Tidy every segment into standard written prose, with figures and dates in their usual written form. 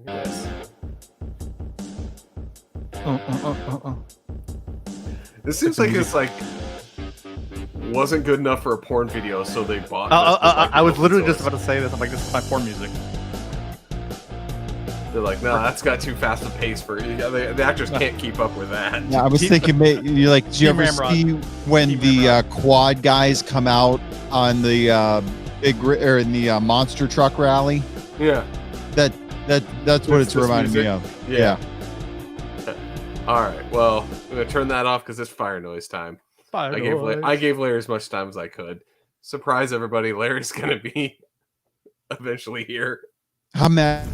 Yes. This seems like it's like wasn't good enough for a porn video, so they bought. I was literally just about to say this. I'm like, this is my porn music. They're like, no, that's got too fast a pace for the actors can't keep up with that. Yeah, I was thinking, you're like, did you ever see when the quad guys come out on the in the monster truck rally? Yeah, that's what it's reminding me of. Yeah. All right, well, I'm gonna turn that off because it's fire noise time. I gave Larry as much time as I could. Surprise everybody, Larry's gonna be eventually here. How mad?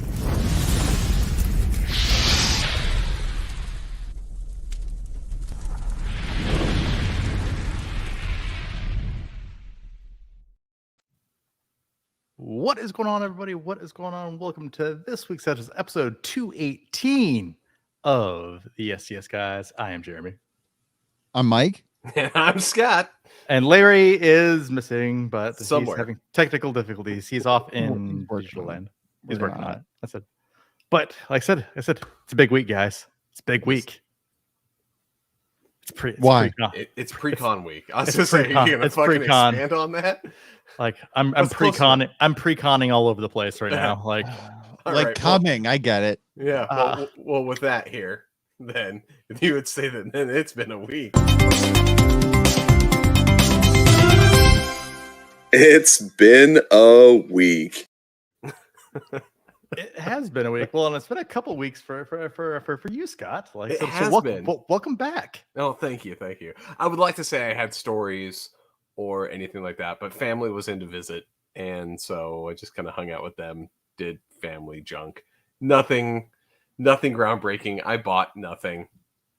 What is going on, everybody? What is going on? Welcome to this week's episode 218 of the STS Guys. I am Jeremy. I'm Mike. And I'm Scott. And Larry is missing, but somewhere. He's having technical difficulties. He's off in digital land. He's working on it. That's it. But like I said, it's a big week, guys. It's a big week. Why? It's pre-con week. I was just saying, you're gonna fucking expand on that. Like I'm pre-conning all over the place right now. Like right, coming. Well, I get it. Yeah. Well, with that here, then you would say that then it's been a week. It's been a week. It has been a week. Well, and it's been a couple weeks for you, Scott. Like, it has been. Welcome back. Oh, thank you. I would like to say I had stories or anything like that, but family was in to visit, and so I just kind of hung out with them, did family junk. Nothing groundbreaking. I bought nothing.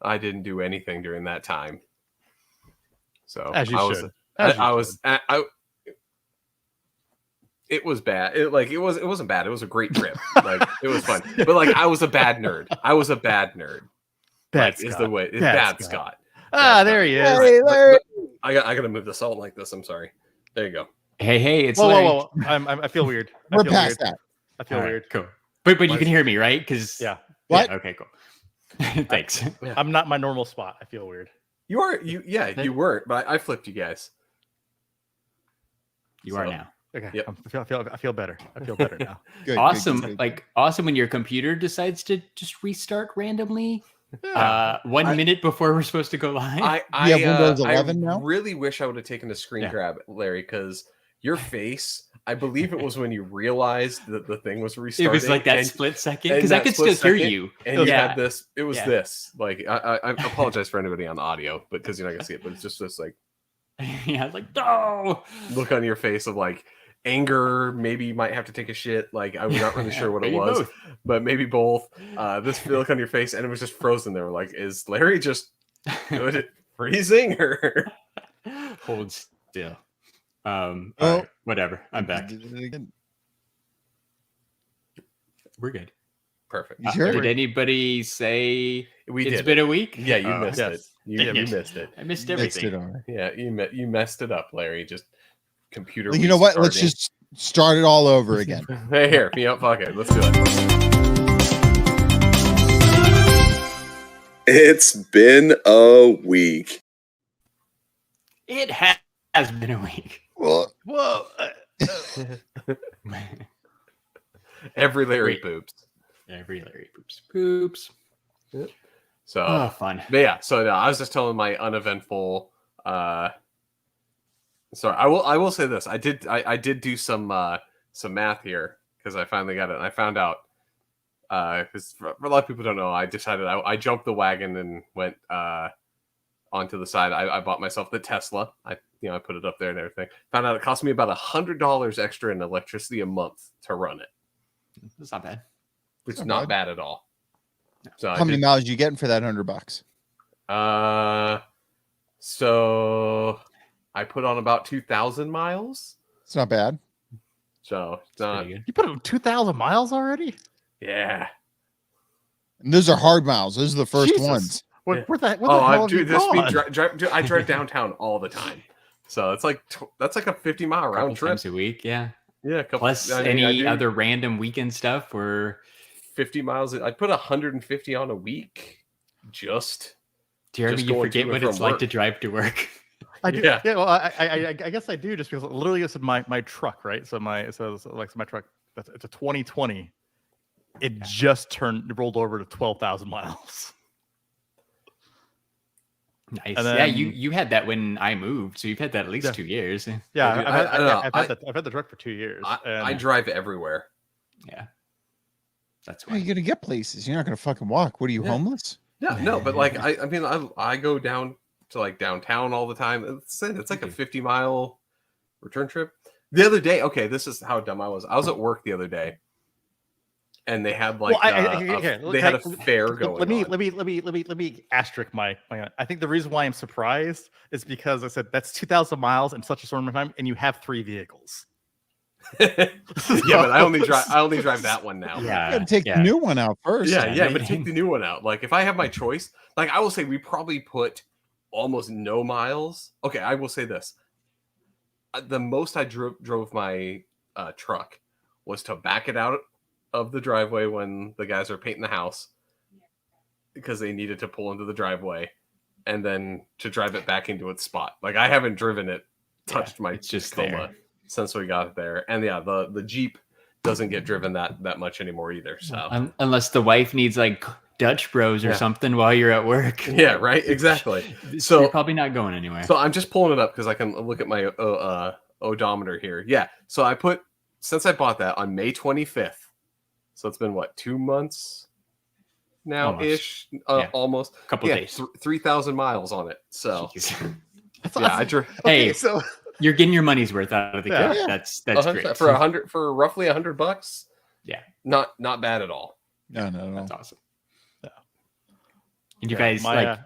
I didn't do anything during that time. So as you should. It was bad. It wasn't bad. It was a great trip. Like it was fun. But like I was a bad nerd. Bad Scott. Is the way. It's bad Scott. There he is. Hey, Larry. I gotta move the salt like this. I'm sorry. There you go. Hey, it's whoa. I feel weird. We're past that. I feel weird. Cool. But you can hear me, right? Because What? Yeah, okay, cool. Thanks. I'm not my normal spot. I feel weird. You weren't, but I flipped you guys. You are now. Okay. Yep. I feel better. I feel better now. Good, awesome. good. Like awesome when your computer decides to just restart randomly. Yeah. 1 minute before we're supposed to go live. You have Windows 11 now? I really wish I would have taken a screen grab, Larry, because your face, I believe it was when you realized that the thing was restarting. It was like that split second because I could still hear you. And you had this. It was this. Like I apologize for anybody on the audio, but because you're not gonna see it, but it's just this like like no look on your face of like anger. Maybe you might have to take a shit. Like I'm not really sure what it was, both. but maybe both. This look on your face, and it was just frozen there. Like, is Larry just freezing or hold still? Right, whatever. I'm back. We're good. Perfect. Did anybody say it's been a week? Yeah, you missed it. You missed it. I missed everything. Yeah, you messed it up, Larry. Just computer. You know what? Let's just start it all over again. Hey, here. Fuck it. Let's do it. It's been a week. It has been a week. Whoa. Every Larry poops. Every Larry poops. Yep. So fun. But yeah, so no, I was just telling my uneventful sorry, I will say this. I did do some math here because I finally got it. And I found out because for a lot of people don't know, I decided I jumped the wagon and went onto the side. I bought myself the Tesla. I put it up there and everything. Found out it cost me about $100 extra in electricity a month to run it. It's not bad. It's not bad at all. So How many miles are you getting for that $100? So I put on about 2,000 miles. It's not bad. So it's not. You put on 2,000 miles already? Yeah. And those are hard miles. Those are the first ones. What the hell have you gone? I drive downtown all the time. So it's like that's like a 50-mile round trip times a week. Yeah. Yeah. Plus any other random weekend stuff or 50 miles. I'd put 150 on a week. Jeremy, just you going forget to and what it's from like work. to drive to work. I do. Yeah. Yeah. Well, I guess I do, just because literally it's my truck, right? So my truck. It's a 2020. It just rolled over to 12,000 miles. Nice. And Yeah, then- you had that when I moved, so you've had that at least 2 years. Yeah, Dude, I've had the truck for 2 years. I drive everywhere. Yeah. That's How are why. you gonna get places? You're not gonna fucking walk. What are you, Yeah. homeless? No, but like I mean I go down to like downtown all the time. It's like a 50-mile return trip. The other day, okay, this is how dumb I was. I was at work the other day, and they had like they had a fair going. Let me asterisk my. I think the reason why I'm surprised is because I said that's 2,000 miles in such a short amount of time, and you have 3 vehicles. Yeah, but I only drive that one now. You Yeah. gotta take the new one out first. Yeah, but take the new one out. Like if I have my choice, like I will say we probably put almost no miles. Okay, I will say this. The most I drove my truck was to back it out of the driveway when the guys are painting the house because they needed to pull into the driveway, and then to drive it back into its spot. Like I haven't driven it, touched my it's just Tacoma there. since we got it there. And yeah, the Jeep doesn't get driven that much anymore either. So Unless the wife needs like Dutch Bros or Yeah. something while you're at work. yeah, right, exactly. So So you're probably not going anywhere. So I'm just pulling it up because I can look at my odometer here. Yeah. So I put, since I bought that on May 25th. So it's been what, 2 months now Almost. ish? Yeah. Almost. a couple days. 3,000 miles on it. So Jeez. yeah, I drove Hey, so you're getting your money's worth out of the Yeah. kit. Yeah. That's great. for roughly $100. Yeah. Not bad at all. No. That's awesome. Yeah. And you Yeah, guys my, like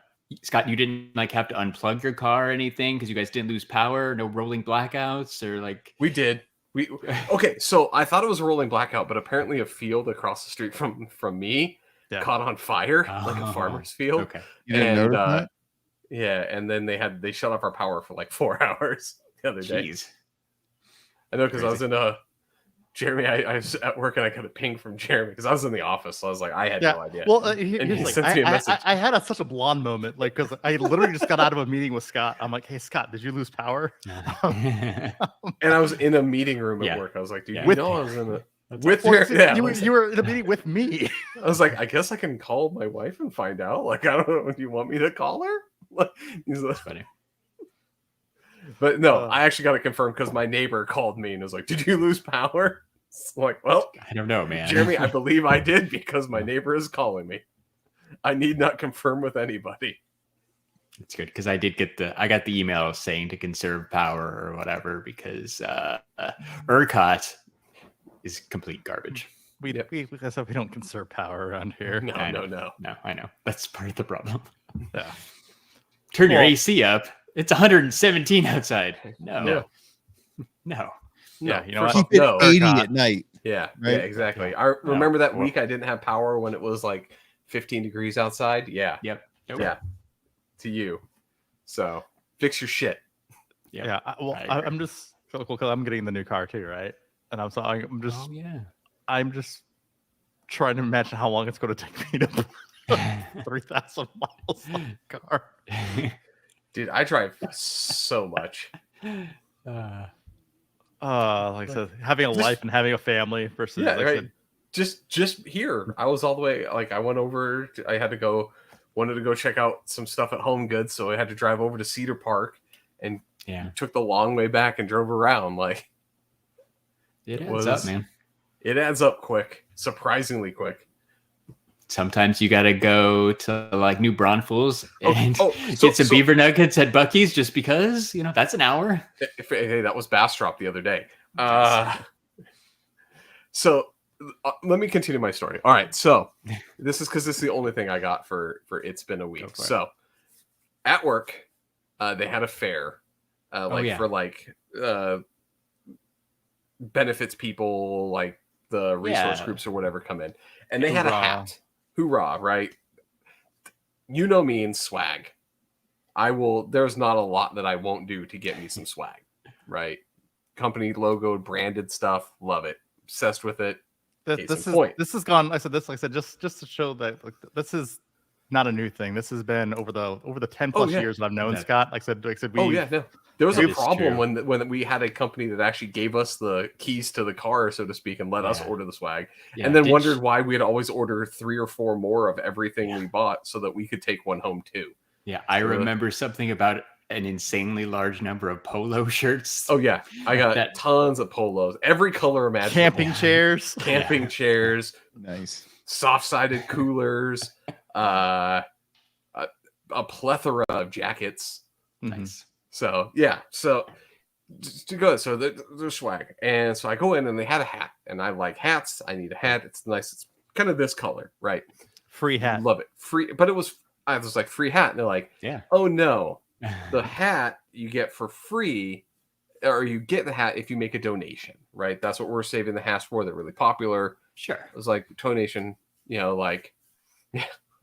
Scott, you didn't like have to unplug your car or anything because you guys didn't lose power, no rolling blackouts or like We did. Okay, so I thought it was a rolling blackout, but apparently a field across the street from me caught on fire, like a Oh, farmer's field. okay. You didn't And, notice that? Yeah, and then they shut off our power for like 4 hours the other day. Jeez. I know because I was in Jeremy. I was at work and I got a ping from Jeremy because I was in the office. So I was like, I had no idea. Well, And here's he the thing. sends me a message. I had such a blonde moment, like because I literally just got out of a meeting with Scott. I'm like, hey Scott, did you lose power? And I was in a meeting room at Yeah. work. I was like, dude, Yeah. you know I was in a with Well, Jeremy. Yeah, you were in a meeting with me. I was like, I guess I can call my wife and find out. Like, I don't know. Do you want me to call her? Like, he's like, That's funny. but no, I actually got it confirmed because my neighbor called me and was like, "Did you lose power?" It's like, well, I don't know, man. Jeremy, I believe I did because my neighbor is calling me. I need not confirm with anybody. It's good because I got the email saying to conserve power or whatever because ERCOT is complete garbage. We don't conserve power around here. No, I know. no. No, I know. That's part of the problem. Yeah. Turn your Well- AC up. It's 117 outside. No. No. Yeah, you know first what? Keep it off, no. 80 God. at night. Yeah, Right? yeah, exactly. I remember that Well- week I didn't have power when it was like 15 degrees outside. Yeah, Yep. Nope. yeah. To you. So fix your shit. Yep. Yeah. I agree. I'm just cool because I'm getting the new car too, right? And I'm Oh, yeah. I'm just trying to imagine how long it's going to take me to put 3,000 miles on the car. Dude, I drive so much. Uh, Like I said, having a life and having a family versus Yeah, like I right. said, Just here. I was all the way like I went over I had to wanted to go check out some stuff at Home Goods, so I had to drive over to Cedar Park and yeah. took the long way back and drove around. Like It adds was- up, man. it adds up quick, surprisingly quick. Sometimes you got to go to like New Braunfels and so- get some so- beaver nuggets at Bucky's just because, that's an hour. Hey, that was Bastrop the other day. So let me continue my story. All right, so this is the only thing I got for It's Been a Week. for it. So at work, they had a fair, yeah. for benefits people, like the resource Yeah. groups or whatever come in, and they had a Hoorah. hat. Hoorah! Right? You know me and swag. There's not a lot that I won't do to get me some swag. Right? Company logo, branded stuff, love it. Obsessed with it. This has gone. I said just to show that this is not a new thing. This has been over the 10 plus years that I've known Scott. Like I said, there was a problem when we had a company that actually gave us the keys to the car, so to speak, and let us order the swag, and then wondered why we'd always order 3 or 4 more of everything we bought so that we could take one home too. Yeah, I remember something about an insanely large number of polo shirts. Oh yeah, I got tons of polos, every color imaginable. Camping chairs, nice, soft-sided coolers, a plethora of jackets. Nice. So to go, so there's swag, and so I go in and they had a hat, and I like hats. I need a hat. It's nice. It's kind of this color, right? Free hat. Love it. Free, but I was like free hat, and they're like, oh no. The hat you get for free, or you get the hat if you make a donation, right? That's what we're saving the hats for. They're really popular. Sure. It was like donation, like,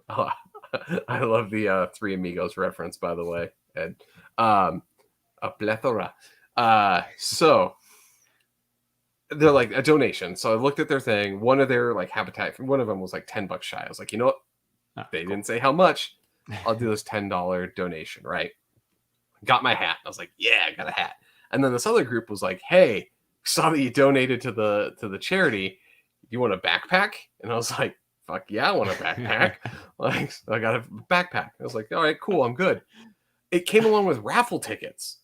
I love the Three Amigos reference, by the way. And a plethora. So they're like a donation. So I looked at their thing. One of their like habitat, one of them was like $10 shy. I was like, you know what? They didn't say how much. I'll do this $10 donation, right? Got my hat. I was like, yeah, I got a hat. And then this other group was like, hey, saw that you donated to the charity. You want a backpack? And I was like, fuck yeah, I want a backpack. Like, so I got a backpack. I was like, all right, cool, I'm good. It came along with raffle tickets,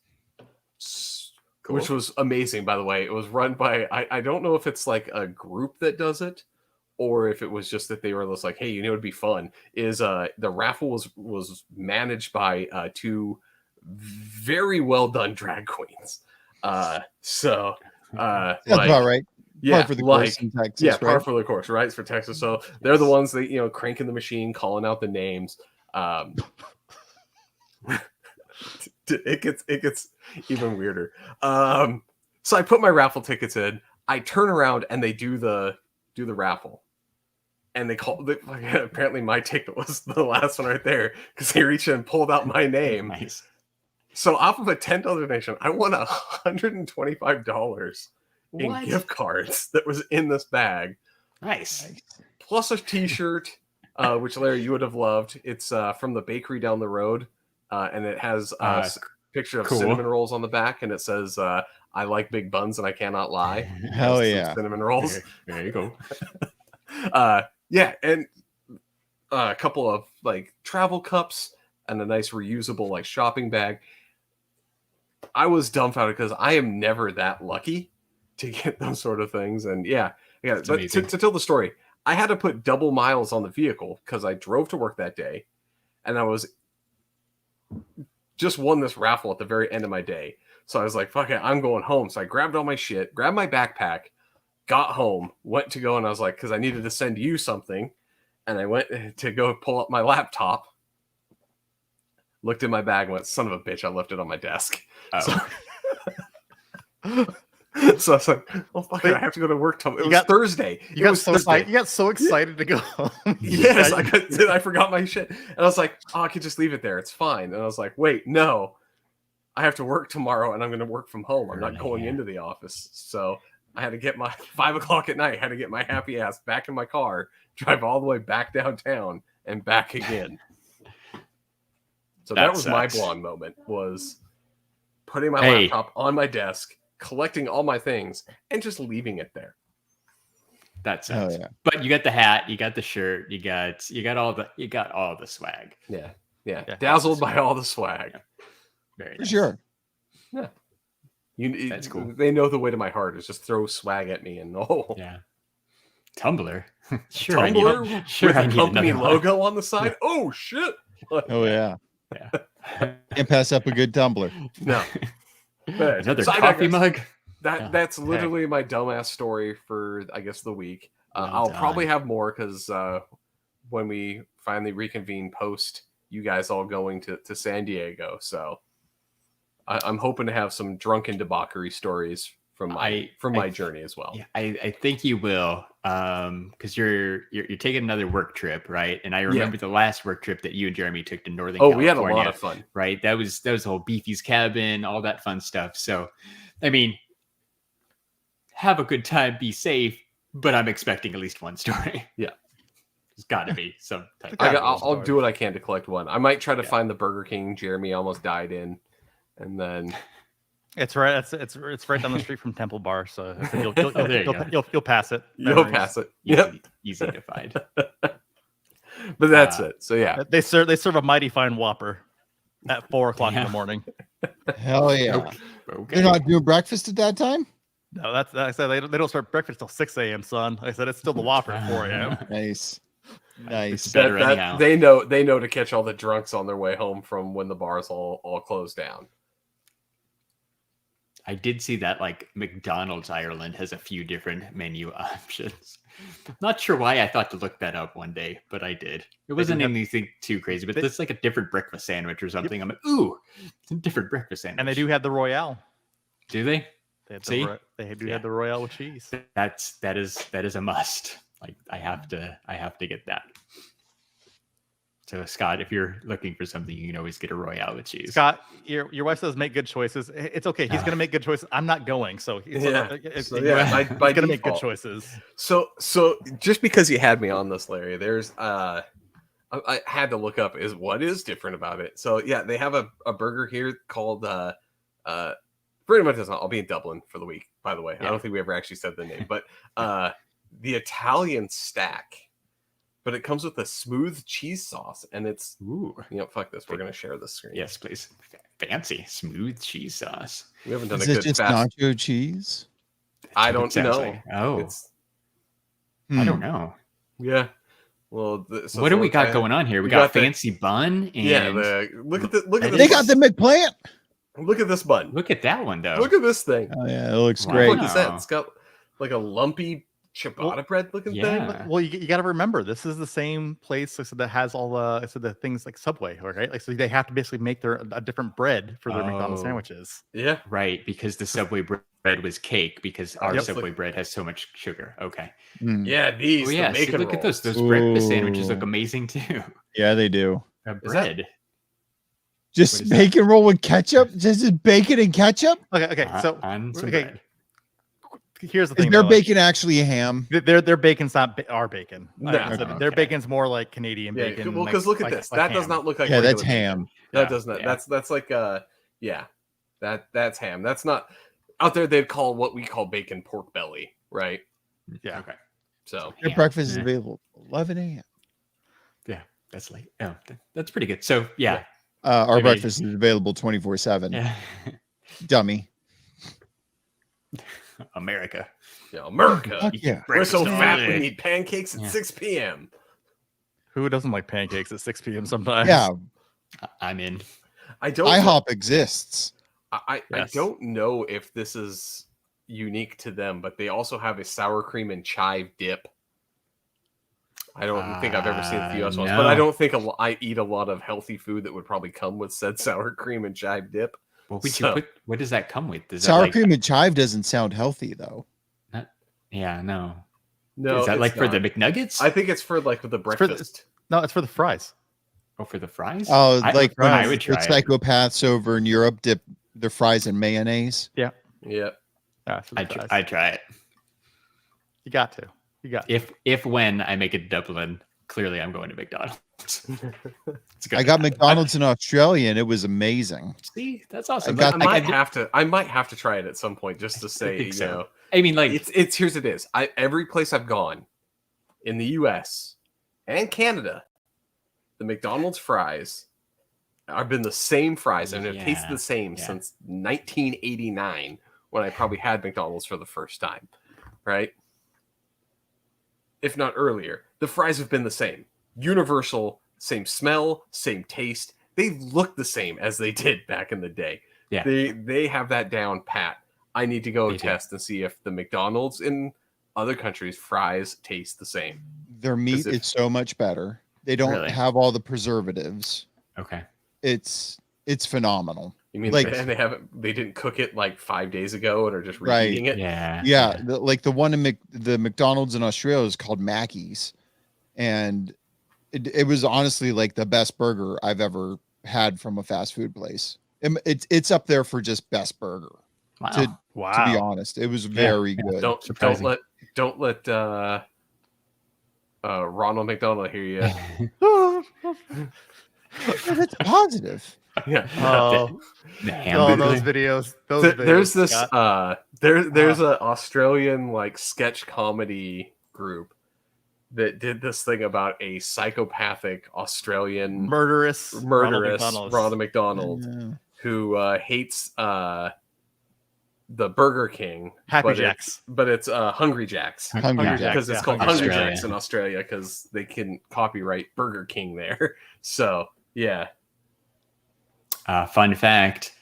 which was amazing, by the way. It was run by, I don't know if it's like a group that does it, or if it was just that they were just like, hey, it'd be fun. The raffle was managed by 2 very well done drag queens. That's about right. Yeah, par for the course in Texas, yeah, par for the course, right? It's for Texas. So they're the ones that cranking the machine, calling out the names. It gets even weirder. So I put my raffle tickets in. I turn around and they do the raffle. And apparently my ticket was the last one right there because they reached in and pulled out my name. Nice. So off of a $10 donation, I won $125 in gift cards that was in this bag. Nice. Plus a T-shirt, which Larry, you would have loved. It's from the bakery down the road, and it has a picture of cinnamon rolls on the back, and it says, "I like big buns and I cannot lie." Hell yeah, cinnamon rolls. There you go. Yeah, and a couple of like travel cups and a nice reusable like shopping bag. I was dumbfounded because I am never that lucky to get those sort of things. And yeah. But to tell the story, I had to put double miles on the vehicle because I drove to work that day, and I was just won this raffle at the very end of my day. So I was like, fuck it, I'm going home. So I grabbed all my shit, grabbed my backpack, got home, went to go, and I was like, because I needed to send you something. And I went to go pull up my laptop, looked in my bag, and went, son of a bitch, I left it on my desk. Oh. So I was like, oh, fuck it, I have to go to work tomorrow. It was Thursday. You got so excited to go home. Yes, I forgot my shit. And I was like, oh, I could just leave it there. It's fine. And I was like, wait, no. I have to work tomorrow, and I'm going to work from home. I'm not going into the office. So I had to get my 5 o'clock at night, had to get my happy ass back in my car, drive all the way back downtown and back again. So that was my blonde moment, was putting my laptop on my desk, collecting all my things, and just leaving it there. That sucks. Oh, yeah. But you got the hat, you got the shirt, you got all the swag. Yeah. Dazzled by all the swag. Yeah. Very nice. For sure. Yeah. That's cool. They know the way to my heart is just throw swag at me and yeah. Tumblr. Sure. Tumblr with a company logo on the side. Oh shit. Oh yeah. Yeah. Can't pass up a good tumbler. No. Another coffee mug. That's literally my dumbass story for, I guess, the week. I'll probably have more because when we finally reconvene post you guys all going to San Diego. So I'm hoping to have some drunken debauchery stories from my journey as well. Yeah, I think you will, because you're taking another work trip, right? And I remember the last work trip that you and Jeremy took to Northern California. We had a lot of fun, right? That was the whole Beefy's cabin, all that fun stuff. So, I mean, have a good time, be safe, but I'm expecting at least one story. Yeah. There's got to be some type. I'll do what I can to collect one. I might try to find the Burger King Jeremy almost died in, and then It's right. It's right down the street from Temple Bar, so you'll pass it. you'll pass it. Yep. Easy to find. But that's it. So yeah, They serve a mighty fine Whopper at 4:00 in the morning. Hell yeah. Okay. They're not doing breakfast at that time? No, that's I said they don't start breakfast till 6 a.m. Son. I said it's still the Whopper at 4 a.m. Nice. It's Nice. better anyhow. they know to catch all the drunks on their way home from when the bars all closed down. I did see that like McDonald's Ireland has a few different menu options. Not sure why I thought to look that up one day, but I did. It wasn't anything too crazy, but it's like a different breakfast sandwich or something. I'm like, ooh, it's a different breakfast sandwich. And they do have the Royale. Do they? They do have the Royale with cheese. That is a must. Like I have to get that. So Scott, if you're looking for something, you can always get a Royale with cheese. Scott, your wife says make good choices. It's okay. He's gonna make good choices. I'm not going, so By he's gonna make good choices. So just because you had me on this, Larry, there's I had to look up what is different about it. So yeah, they have a burger here called pretty much doesn't. I'll be in Dublin for the week, by the way. Yeah. I don't think we ever actually said the name, but the Italian stack. But it comes with a smooth cheese sauce, and it's fuck this. We're gonna share the screen. Yes, please. Fancy smooth cheese sauce. We haven't done Is a it good just fast. nacho cheese? I don't Sounds know. like- oh, It's, I don't know. yeah. Well, What do we got going on here? We got fancy bun, and Yeah. Look at this. They got the McPlant. Look at this bun. look at that one though. Look at this thing. Oh yeah, it looks Wow. great. What is that? It's got like a lumpy ciabatta bread looking yeah. thing. Well, you got to remember, this is the same place that has all the things like Subway, right? Like, so they have to basically make a different bread for their McDonald's Oh. sandwiches. Yeah. Right, because the Subway bread was cake, because our Yep. Subway bread has so much sugar. Okay. Mm. Yeah. These. Oh the yeah, see, bacon look at rolls. those breakfast sandwiches look Ooh. amazing too. Yeah, they do. Bread. Just What is that? bacon roll with ketchup? Just bacon and ketchup? Okay. So on some okay, bread. here's the Is thing. their though, bacon actually ham? their bacon's not our bacon. No. Their Okay. bacon's more like Canadian Yeah. bacon. Well, because look at like this. That does ham. not look like. Yeah, that's regular ham. bacon. That Yeah, does not. yeah. That's like yeah. That's ham. That's not out there. They'd call what we call bacon pork belly, right? Yeah. Okay. So Their Ham. breakfast is Yeah. available 11 a.m. Yeah, that's late. Oh, that's pretty good. So yeah. Our Maybe- breakfast is available 24/7. Yeah. Dummy. America. America. Fuck yeah. We're so Breakfast all fat we day. need pancakes at Yeah. 6 p.m. Who doesn't like pancakes at 6 p.m. sometimes? Yeah, I'm in. I don't. IHOP exists. I Yes. don't know if this is unique to them, but they also have a sour cream and chive dip. I don't think I've ever seen it the US ones, but I no. don't think I eat a lot of healthy food that would probably come with said sour cream and chive dip. What would So- you put? What does that come with? Does that Sour like, cream and chive doesn't sound healthy though. Yeah, no. No, Is that it's like for the not. McNuggets? I think it's for like the for the- breakfast. No, it's for the fries. Oh, for the fries? Oh, like when I the would try it. psychopaths over in Europe dip their fries in mayonnaise. Yeah. Yeah, it's for the fries. I'd try it. You got to. You got. If when I make it to Dublin, clearly I'm going to McDonald's. It's good I to got have. McDonald's in Australia and it was amazing. See, that's awesome. I got- I might have to try it at some point just to say, think you so. know, I mean, like, it's here's it is. Every place I've gone in the US and Canada, the McDonald's fries have been the same fries and have tasted the same yeah. since 1989 when I probably had McDonald's for the first time, right? If not earlier, the fries have been the same. Universal, same smell, same taste. They look the same as they did back in the day. Yeah. They have that down pat. I need to go They do. test and see if the McDonald's in other countries fries taste the same. Their meat Is it- is so much better. They don't Really? have all the preservatives. okay. It's phenomenal. You mean Like- they didn't cook it like 5 days ago and are just Right. reheating it? Yeah. Yeah, like the one in the McDonald's in Australia is called Mackey's, and it was honestly like the best burger I've ever had from a fast food place. It's up there for just best burger. Wow. To be honest, it was very good. Don't Surprising. Don't let Ronald McDonald hear you. That's positive. Yeah. Oh, The oh, hamburger. those videos. Those videos. There's this Scott. there's an Australian like sketch comedy group that did this thing about a psychopathic Australian murderous Ronald McDonald Yeah. who hates the Burger King, Happy but Jacks. it's Hungry Jacks Hungry Hungry Jack. because it's yeah, called Hungry Hungry Australia. Jacks in Australia because they can copyright Burger King there. So yeah, Fun fact.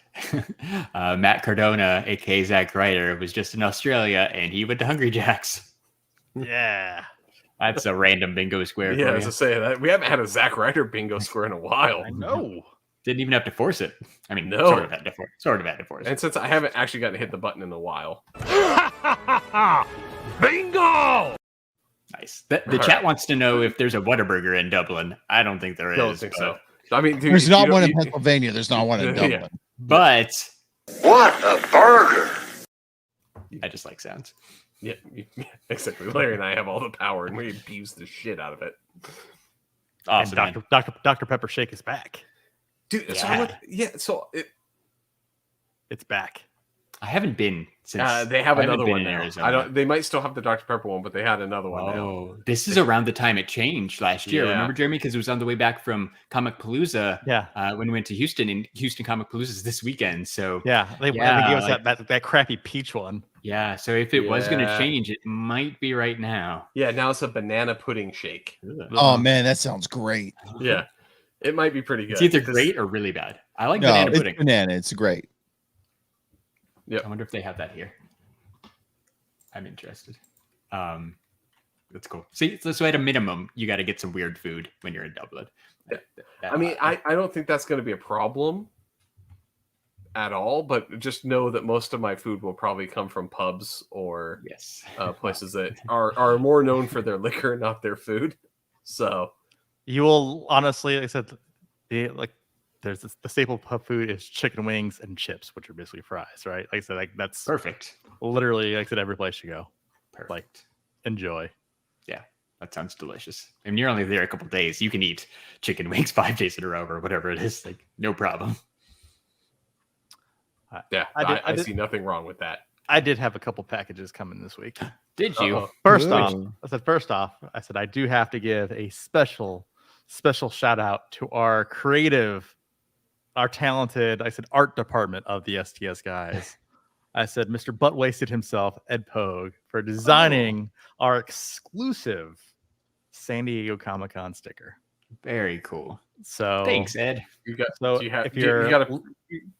Matt Cardona, aka Zack Ryder, was just in Australia and he went to Hungry Jack's. Yeah. That's a random bingo square. yeah. for As you. I say, that we haven't had a Zack Ryder bingo square in a while. I know. Didn't even have to force it. I mean, No. sort of had to force it. And since I haven't actually gotten to hit the button in a while, Bingo. Nice. The chat wants to know if there's a Whataburger in Dublin. I don't think there is. don't think but- so. I mean, dude, There's you not don't- one in you- Pennsylvania. There's not one in Yeah. Dublin. But What a burger! I just like sounds. Yeah, exactly. Larry and I have all the power, and we abuse the shit out of it, Awesome. And man. Dr. Pepper Shake is back. dude. So Yeah. so It's back. I haven't been since they have I haven't another been one in now. Arizona. I don't. They might still have the Dr Pepper one, but they had another one now. Oh, this is around the time it changed last year. Yeah. Remember, Jeremy? Because it was on the way back from Comic Palooza Yeah. when we went to Houston, and Houston Comic Palooza is this weekend. So Yeah. They gave us that crappy peach one. yeah. So if it was going to Yeah. change, it might be right now. Yeah, now it's a banana pudding shake. Oh man, that sounds great. Yeah, it might be pretty good. It's either 'cause- great or really bad. I like No, banana it's pudding. banana. It's great. I wonder if they have that here. I'm interested. That's cool. See, so at a minimum, you got to get some weird food when you're in Dublin. I mean, I don't think that's going to be a problem at all. But just know that most of my food will probably come from pubs or yes. places that are more known for their liquor, not their food. So You will honestly, like I said, there's the staple pub food is chicken wings and chips, which are basically fries, right? Like I said, that's Perfect. literally like I said, every place you go. Perfect. Like, enjoy. Yeah, that sounds delicious. And you're only there a couple days. You can eat chicken wings 5 days in a row or whatever it is. Like, no problem. yeah, I see nothing wrong with that. I did have a couple packages coming this week. Did you? Uh-oh. First Ooh. off, I said I do have to give a special shout out to our creative, our talented, I said art department of the STS guys. I said Mr. Butt Wasted himself, Ed Pogue, for designing our exclusive San Diego Comic-Con sticker. Very cool. So Thanks, Ed. You got. So do you have, if do you you're- got a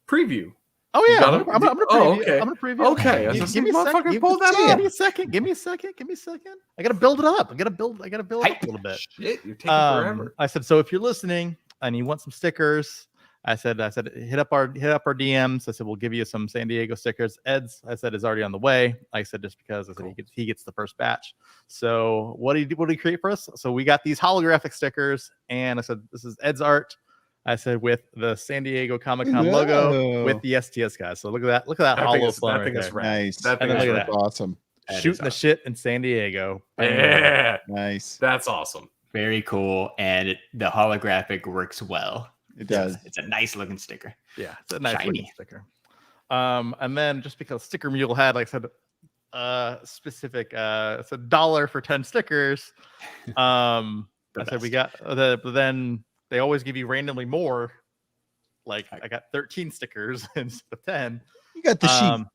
preview. Oh yeah, got I'm, it? I'm gonna preview. Oh, okay. I'm gonna preview. Okay, I was Give, just give me a motherfucker second. Give, pull that give up. me a second. Give me a second. Give me a second. I gotta build it up. I gotta build it up a little bit. Shit, you're taking forever. I said, so if you're listening and you want some stickers, I said, hit up our DMs. I said, we'll give you some San Diego stickers. Ed's, I said, is already on the way. I said, just because I said he gets the first batch. So what did he create for us? So we got these holographic stickers, and I said, this is Ed's art. I said with the San Diego Comic-Con logo Whoa. with the STS guys. So look at that. Look at that That hollow thing is- phone that right thing is there. rad. Nice. That And thing then is look rad. at that. Awesome. That is Shooting the awesome. shit in San Diego. Yeah, Nice. that's awesome. Very cool. And the holographic works well. It does. It's a nice looking sticker. Yeah, it's a nice looking Shiny. sticker. And then just because Sticker Mule had, like I said, specific, it's $1 for 10 stickers. I said we got but then they always give you randomly more. Like I got 13 stickers instead of 10. You got the sheet.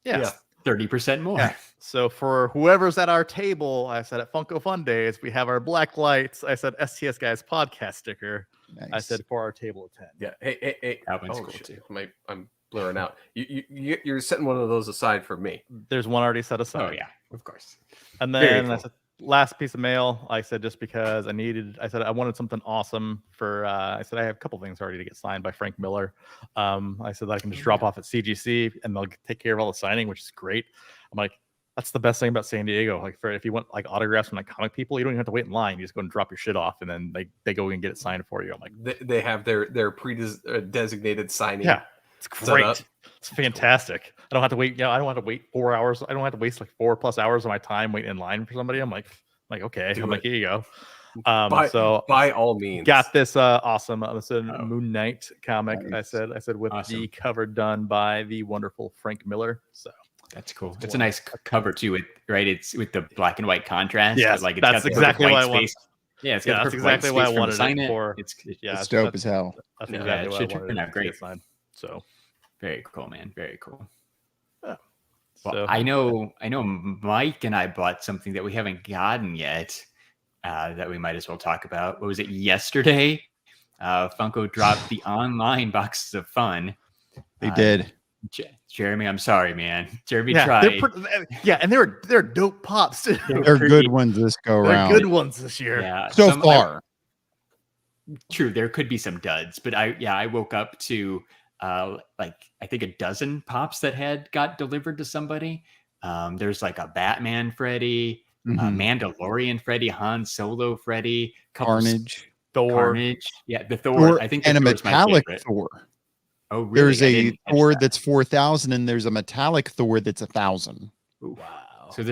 Yeah. 30% more. Yeah. So for whoever's at our table, I said at Funko Fun Days, we have our black lights. I said STS Guys Podcast sticker. Nice. I said for our table of 10. Yeah. Hey. That one's Oh, cool shit. too. I'm blurring out. You're setting one of those aside for me. There's one already set aside. Oh yeah, of course. And Very then I cool. said, last piece of mail, I said, just because I said I wanted something awesome for, I said I have a couple things already to get signed by Frank Miller. I said that I can just drop off at CGC and they'll take care of all the signing, which is great. I'm like, that's the best thing about San Diego. Like if you want like autographs from like comic people, you don't even have to wait in line. You just go and drop your shit off and then they go and get it signed for you. I'm like, They have their designated signing. yeah. It's Set up. great. It's fantastic. I don't have to wait. I don't have to wait 4 hours. I don't have to waste like 4+ hours of my time waiting in line for somebody. I'm like, okay. Do I'm like, it. here you go. So by all means, got this awesome Oh. Moon Knight comic. Nice. I said with Awesome. the cover done by the wonderful Frank Miller. So That's cool. It's a nice cover too. It's with the black and white contrast. Yes, but, like it's that's got the exactly perfect what I white want. space. Yeah, it's Yeah, got that's the perfect exactly white what I space for him to wanted sign it it. for. Yeah, It's dope as hell. That's Yeah, exactly it what I should wanted turn it out to great. get signed. So very cool, man. Very cool. Yeah. Well, So- I know Mike and I bought something that we haven't gotten yet that we might as well talk about. What was it, yesterday? Funko dropped the online boxes of fun. They did. Jeremy, I'm sorry, man. Jeremy yeah, tried. and they're dope pops. Too. They're good ones this go They're around. good ones this year. Yeah, So far. True, there could be some duds, but I woke up to like I think a dozen pops that got delivered to somebody. There's like a Batman Freddy, Mhm. Mandalorian Freddy, Han Solo Freddy, couple Carnage. Thor. Carnage. Yeah, the Thor. Thor I think and a the Thor's my metallic favorite. Thor. Oh, really? There's I a didn't catch Thor that. that's 4,000 and there's a metallic Thor that's 1,000. Ooh. Wow. So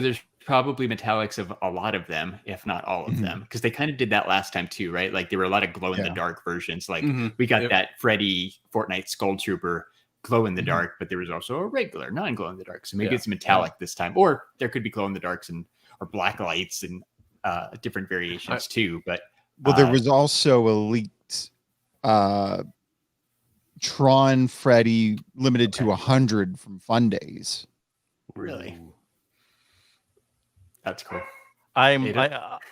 there's probably metallics of a lot of them, if not all of Mhm. them, because they kind of did that last time too, right? Like there were a lot of glow in the Yeah. dark versions. Like Mhm. we got Yep. that Freddy Fortnite Skull Trooper glow in the Mhm. dark, but there was also a regular non glow in the dark. So maybe Yeah. it's metallic this time, or there could be glow in the darks or black lights and different variations too. But Well, there was also a leaked Tron Freddy limited to 100 from Fun Days. really, that's cool. I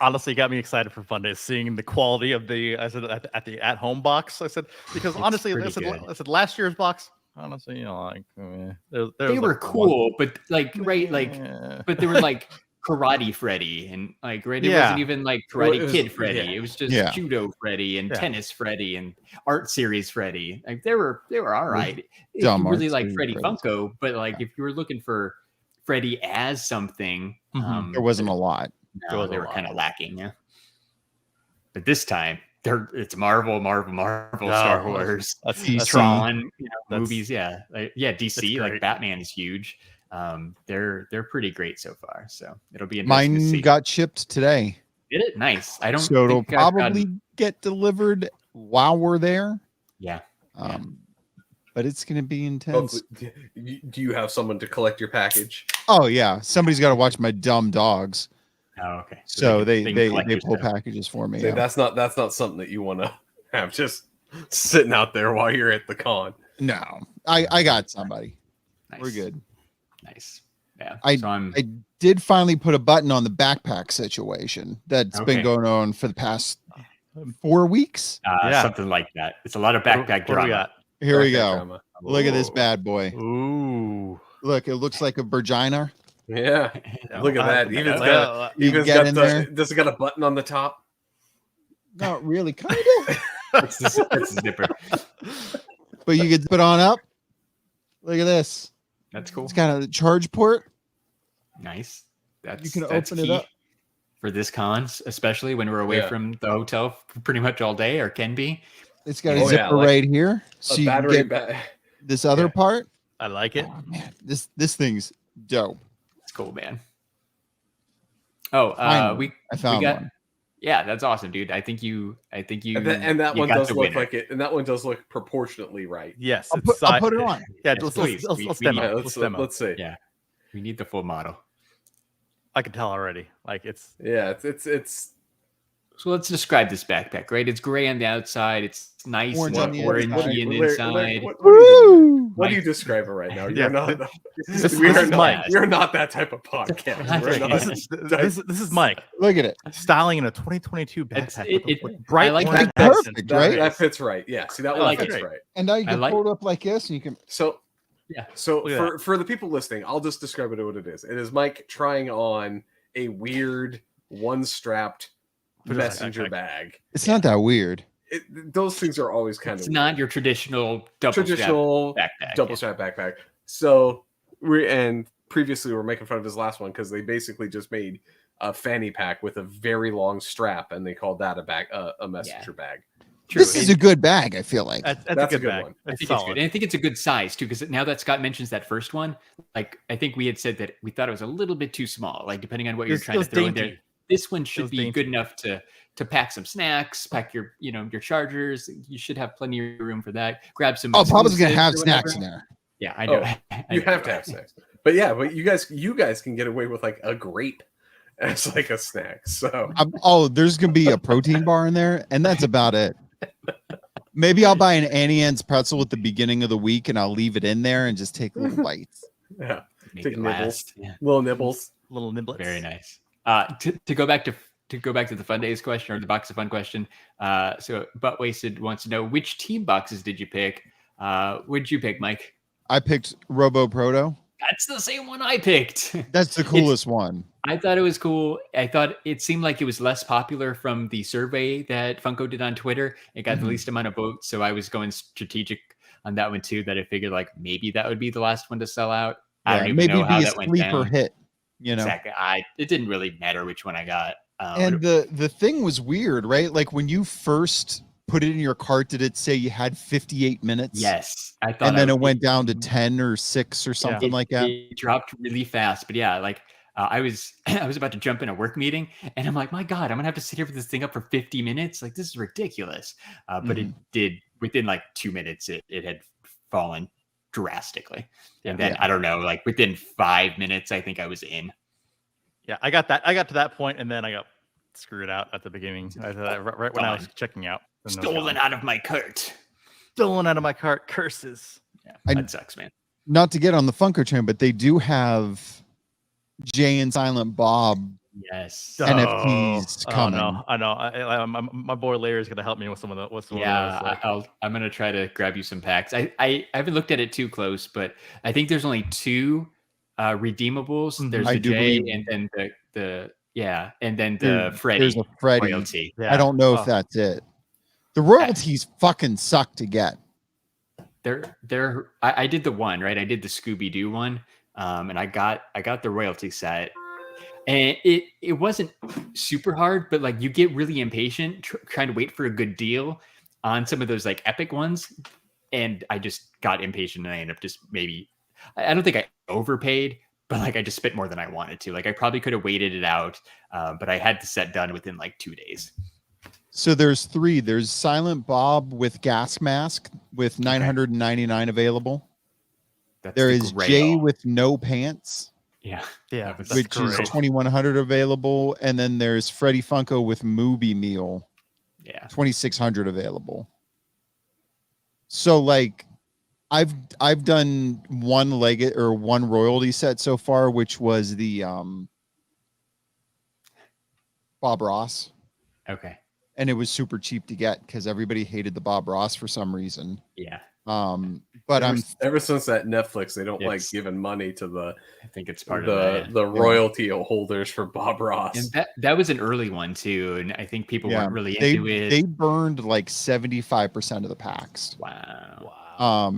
honestly got me excited for Fun Days, seeing the quality of the at home box. I said because It's honestly, pretty good. I said last year's box. Honestly, like They were cool, but like Yeah. but they were like Karate Freddy and like it Yeah. wasn't even like Karate It was- Kid Freddy. yeah. It was just Yeah. Judo Freddy and Yeah. Tennis Freddy and Art Series Freddy. Like they were all right. If Dumb you really Art like Series Freddy Freddys. Funko, but like if you were looking for Freddy as something, Mhm. There wasn't a lot. There no, was they a were lot. kind of lacking. Yeah, but this time it's Marvel, No, Star Wars. DC. Tron, That's- movies, yeah, DC, that's like great. Batman is huge. They're pretty great so far, so it'll be interesting to Mine see. got shipped today. Did it? Nice. I don't. So it'll think I've probably gotten- get delivered while we're there. Yeah. But it's going to be intense. Do you have someone to collect your package? Oh, yeah. Somebody's got to watch my dumb dogs. Oh, okay. So they can they collect your pull stuff. packages for me. Say, Yeah. that's not something that you want to have just sitting out there while you're at the con. No, I got somebody. Nice. We're good. Nice. Yeah. I did finally put a button on the backpack situation that's Okay. been going on for the past 4 weeks. Yeah. Something like that. It's a lot of What backpack do we drama. got? Here we Backpack go. drama. Look at this Ooh. bad boy. Ooh. Look, it looks like a vagina. Yeah, look at that. Yeah. Even's got, Well, You Even's get got in there. does it got a button on the top? Not really, kind of. It's the zipper. But you can put on up. Look at this. That's cool. It's got a charge port. Nice. That's You can that's open it key up. for this cons, especially when we're away Yeah. from the hotel for pretty much all day, or can be. It's got a Oh, yeah, zipper like right here, so A you can battery get ba- this other Yeah. part. I like it. Oh, man, this thing's dope. It's cool, man. Oh, Finally, I found got- one. Yeah, that's awesome, dude. I think you. and that you one got does the look winner. like it, and that one does look proproportionately right. Yes. I'll put it on. Yeah, Yes, let's please. let's, We- let's we demo. need- Yeah, Let's demo. let's see. Yeah. We need the full model. I can tell already. Like it's Yeah, it's So let's describe this backpack, right? It's gray on the outside. It's nice Orange and on the orangey inside. and Larry, inside. what are you doing? Woo! What are you describing right now? Yeah, You're not. this we is are not. Mike. You're not that type of podcast. We're not. this is Mike Look at it. styling in a 2022 It's- backpack it- with bright I like orange that. accents. Perfect, That, right? that fits right. Yeah. See, that I one like fits it. right. And now you I can like- pull it up like this, and you can. So Yeah. So Look at for the people listening, I'll just describe it to what it is. It is Mike trying on a weird one-strapped Put it on messenger backpack. bag. It's not that weird. Those things are always kind It's of not your traditional double traditional backpack. double strap backpack. So previously we were making fun of his last one because they basically just made a fanny pack with a very long strap, and they called that a messenger bag. True. This is a good bag, I feel like. That's That's a a good good bag. one. I It's think it's solid. good. And I think it's a good size too, because now that Scott mentions that first one, like I think we had said that we thought it was a little bit too small. Like depending on what you're It trying to was throw in dainty. there, this one was should be dainty. good enough to pack some snacks, pack your your chargers. You should have plenty of room for that. Grab some. Oh, Papa's gonna exclusives have or snacks in whatever. there. Yeah, I know. Oh, I You know. have to have snacks. But yeah, but you guys can get away with like a grape as like a snack. So There's gonna be a protein bar in there, and that's about it. Maybe I'll buy an Annie Ann's pretzel at the beginning of the week, and I'll leave it in there and just take little bites. yeah, Make take it nibbles. last. Yeah. little nibbles. Little niblets. Very nice. To go back to the fun days question, or the box of fun question. So Butt Wasted wants to know, which team boxes did you pick? What did you pick, Mike? I picked Robo Proto. That's the same one I picked. That's the coolest one. I thought it was cool. I thought it seemed like it was less popular from the survey that Funko did on Twitter. It got the least amount of votes, so I was going strategic on that one too. That I figured like maybe that would be the last one to sell out. I don't even maybe know how be a that went sleeper down. hit. You know, Exactly. It didn't really matter which one I got. and the thing was weird, right? Like when you first put it in your cart, did it say you had 58 minutes? yes, I thought. And then it went down to 10 or 6 or something it, like that. It dropped really fast, but yeah, like I was about to jump in a work meeting, and I'm like, my God, I'm gonna have to sit here with this thing up for 50 minutes. Like this is ridiculous. But it did within like 2 minutes. It had fallen drastically, and then I don't know, like within 5 minutes, I think I was in. Yeah, I got to that point, and then I got screwed out at the beginning. Right when I was checking out. And then it was Stolen gone. out of my cart. Stolen out of my cart. Curses. Yeah, I- that sucks, man. Not to get on the Funko train, but they do have Jay and Silent Bob Yes. NFTs coming. No, I know. My boy Larry is gonna help me with some of the. Yeah, I'm gonna try to grab you some packs. I haven't looked at it too close, but I think there's only 2 redeemables. There's I the do J believe- and then the Freddy There's a Freddy. royalty. Yeah. I don't know Oh. if that's it. The royalties fucking suck to get. I did the one, right? I did the Scooby Doo one, and I got the royalty set, and it wasn't super hard, but like you get really impatient trying to wait for a good deal on some of those like epic ones, and I just got impatient, and I ended up just I don't think I overpaid, but like I just spent more than I wanted to. Like I probably could have waited it out, but I had the set done within like 2 days. So there's 3. There's Silent Bob with gas mask with 999 available. That's There the is Grail. Jay with no pants, yeah. Yeah, That was which is great. 2100 available, and then there's Freddy Funko with Movie Meal, Yeah. 2600 available. So like I've done one royalty set so far, which was the Bob Ross, Okay. and it was super cheap to get because everybody hated the Bob Ross for some reason. Yeah. But ever since that Netflix, they don't like It's- giving money to the I think it's part of the royalty holders for Bob Ross. And that was an early one too, and I think people weren't really into it. They burned like 75% of the packs. Wow.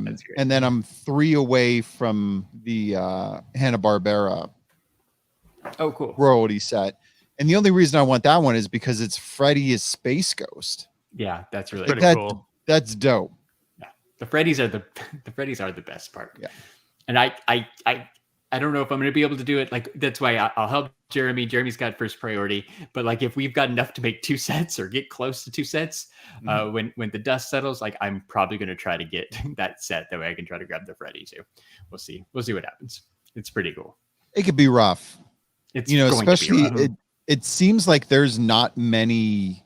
That's great. And then I'm 3 away from the Hanna-Barbera Oh, cool. royalty set. And the only reason I want that one is because it's Freddy as Space Ghost. Yeah, that's really Pretty cool. cool. That's dope. The Freddies are the best part. Yeah. And I don't know if I'm going to be able to do it. Like that's why I'll help Jeremy. Jeremy's got first priority. But like if we've got enough to make 2 sets or get close to 2 sets, when the dust settles, like I'm probably going to try to get that set. That way I can try to grab the Freddy too. We'll see what happens. It's pretty cool. It could be rough. It's You know, going to be especially rough. it seems like there's not many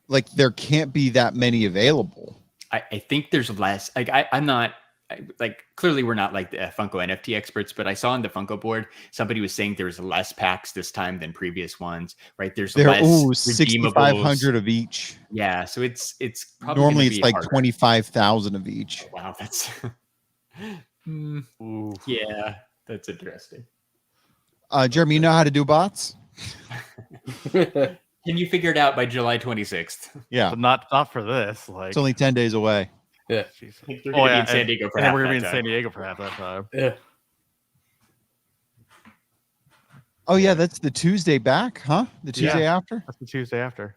like there can't be that many available. I think there's less. Like like clearly we're not like the Funko NFT experts, but I saw on the Funko board somebody was saying there's less packs this time than previous ones. Right? There's less 6,500 of each. Yeah, so it's probably Normally gonna it's be like harder. 25,000 of each. Wow, that's Ooh. yeah, that's interesting. Jeremy, you know how to do bots? Can you figure it out by July 26th? Yeah. But not for this. Like, It's only 10 days away. Yeah. Jesus. We're Oh, gonna be yeah, in San Diego for and half we're gonna be that in time. San Diego for half that time. Yeah. Oh yeah, that's the Tuesday back, huh? The Tuesday after? That's the Tuesday after.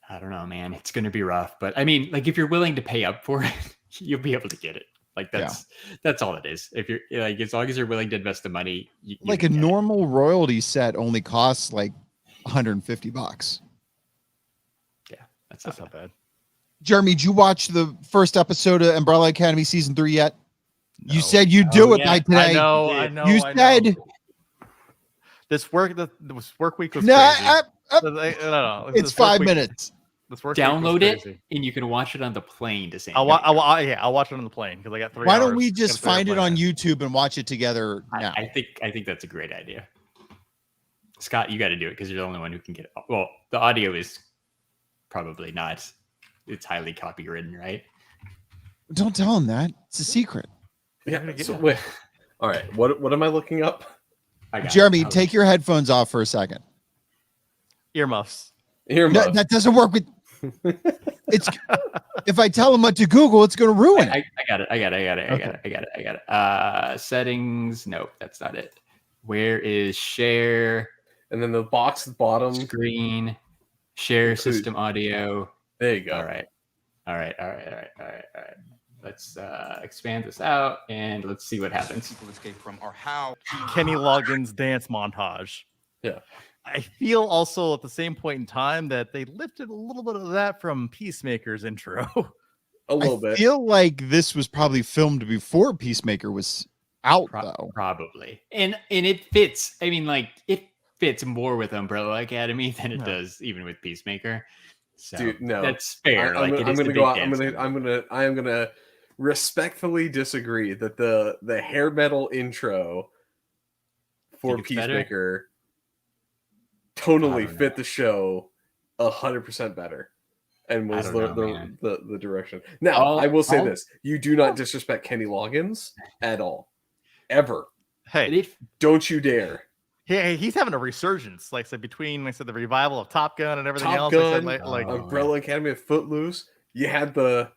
I don't know, man. It's going to be rough, but I mean, like, if you're willing to pay up for it, you'll be able to get it. Like, that's all it is. If you're like, as long as you're willing to invest the money, you Like a can get it. normal royalty set only costs like $150. Yeah, that's That's not not bad. Jeremy, did you watch the first episode of Umbrella Academy season 3 yet? No. You said you'd do it yeah. by today. I know. You said This work week was no. crazy. No. It's 5 minutes. This work week was Download it, crazy. and you can watch it on the plane to San I'll Diego. watch it on the plane because I got 3 Why hours. don't we Got just 3 hour find it plane on ride. YouTube and watch it together now? I think that's a great idea. Scott, you got to do it because you're the only one who can get it. Well, the audio is probably not. It's highly copywritten, right? Don't tell him that. It's a secret. Yeah. So, wait. All right. What am I looking up? I got Jeremy, it. take your headphones off for a second. Earmuffs. Here, No, that doesn't work with. It's if I tell him what to Google, it's going to ruin it. I got it. Settings. Nope, that's not it. Where is share and then the box at the bottom. screen? Share system audio. There you go. All right. Let's expand this out and let's see what happens. People escape from or how. Kenny Loggins dance montage. Yeah. I feel also at the same point in time that they lifted a little bit of that from Peacemaker's intro. A little I bit. feel like this was probably filmed before Peacemaker was out, though. Probably. And it fits. I mean, like, it fits more with Umbrella Academy than it does even with Peacemaker. So Dude, no. that's fair. I'm it is gonna the go big out. dance I am gonna respectfully disagree that the hair metal intro for Think it's better? Peacemaker I tonally don't fit know. the show 100% better, and was I don't know, man. the direction. Now I will say this: you do not disrespect Kenny Loggins at all, ever. Hey, Don't you dare! he's having a resurgence. Like I said, between the revival of Top Gun and everything Top else. Gun, like Umbrella Academy of Footloose. You had the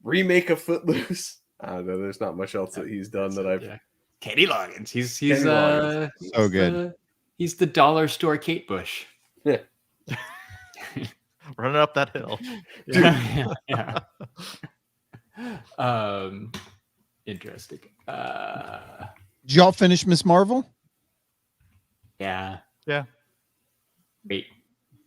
remake of Footloose. I don't know. There's not much else that he's done that I've. Yeah. Kenny Loggins. He's Kenny Loggins. So good. He's the dollar store Kate Bush. Yeah. running up that hill. Yeah. Interesting. Did y'all finish Miss Marvel? Yeah. Yeah. Wait.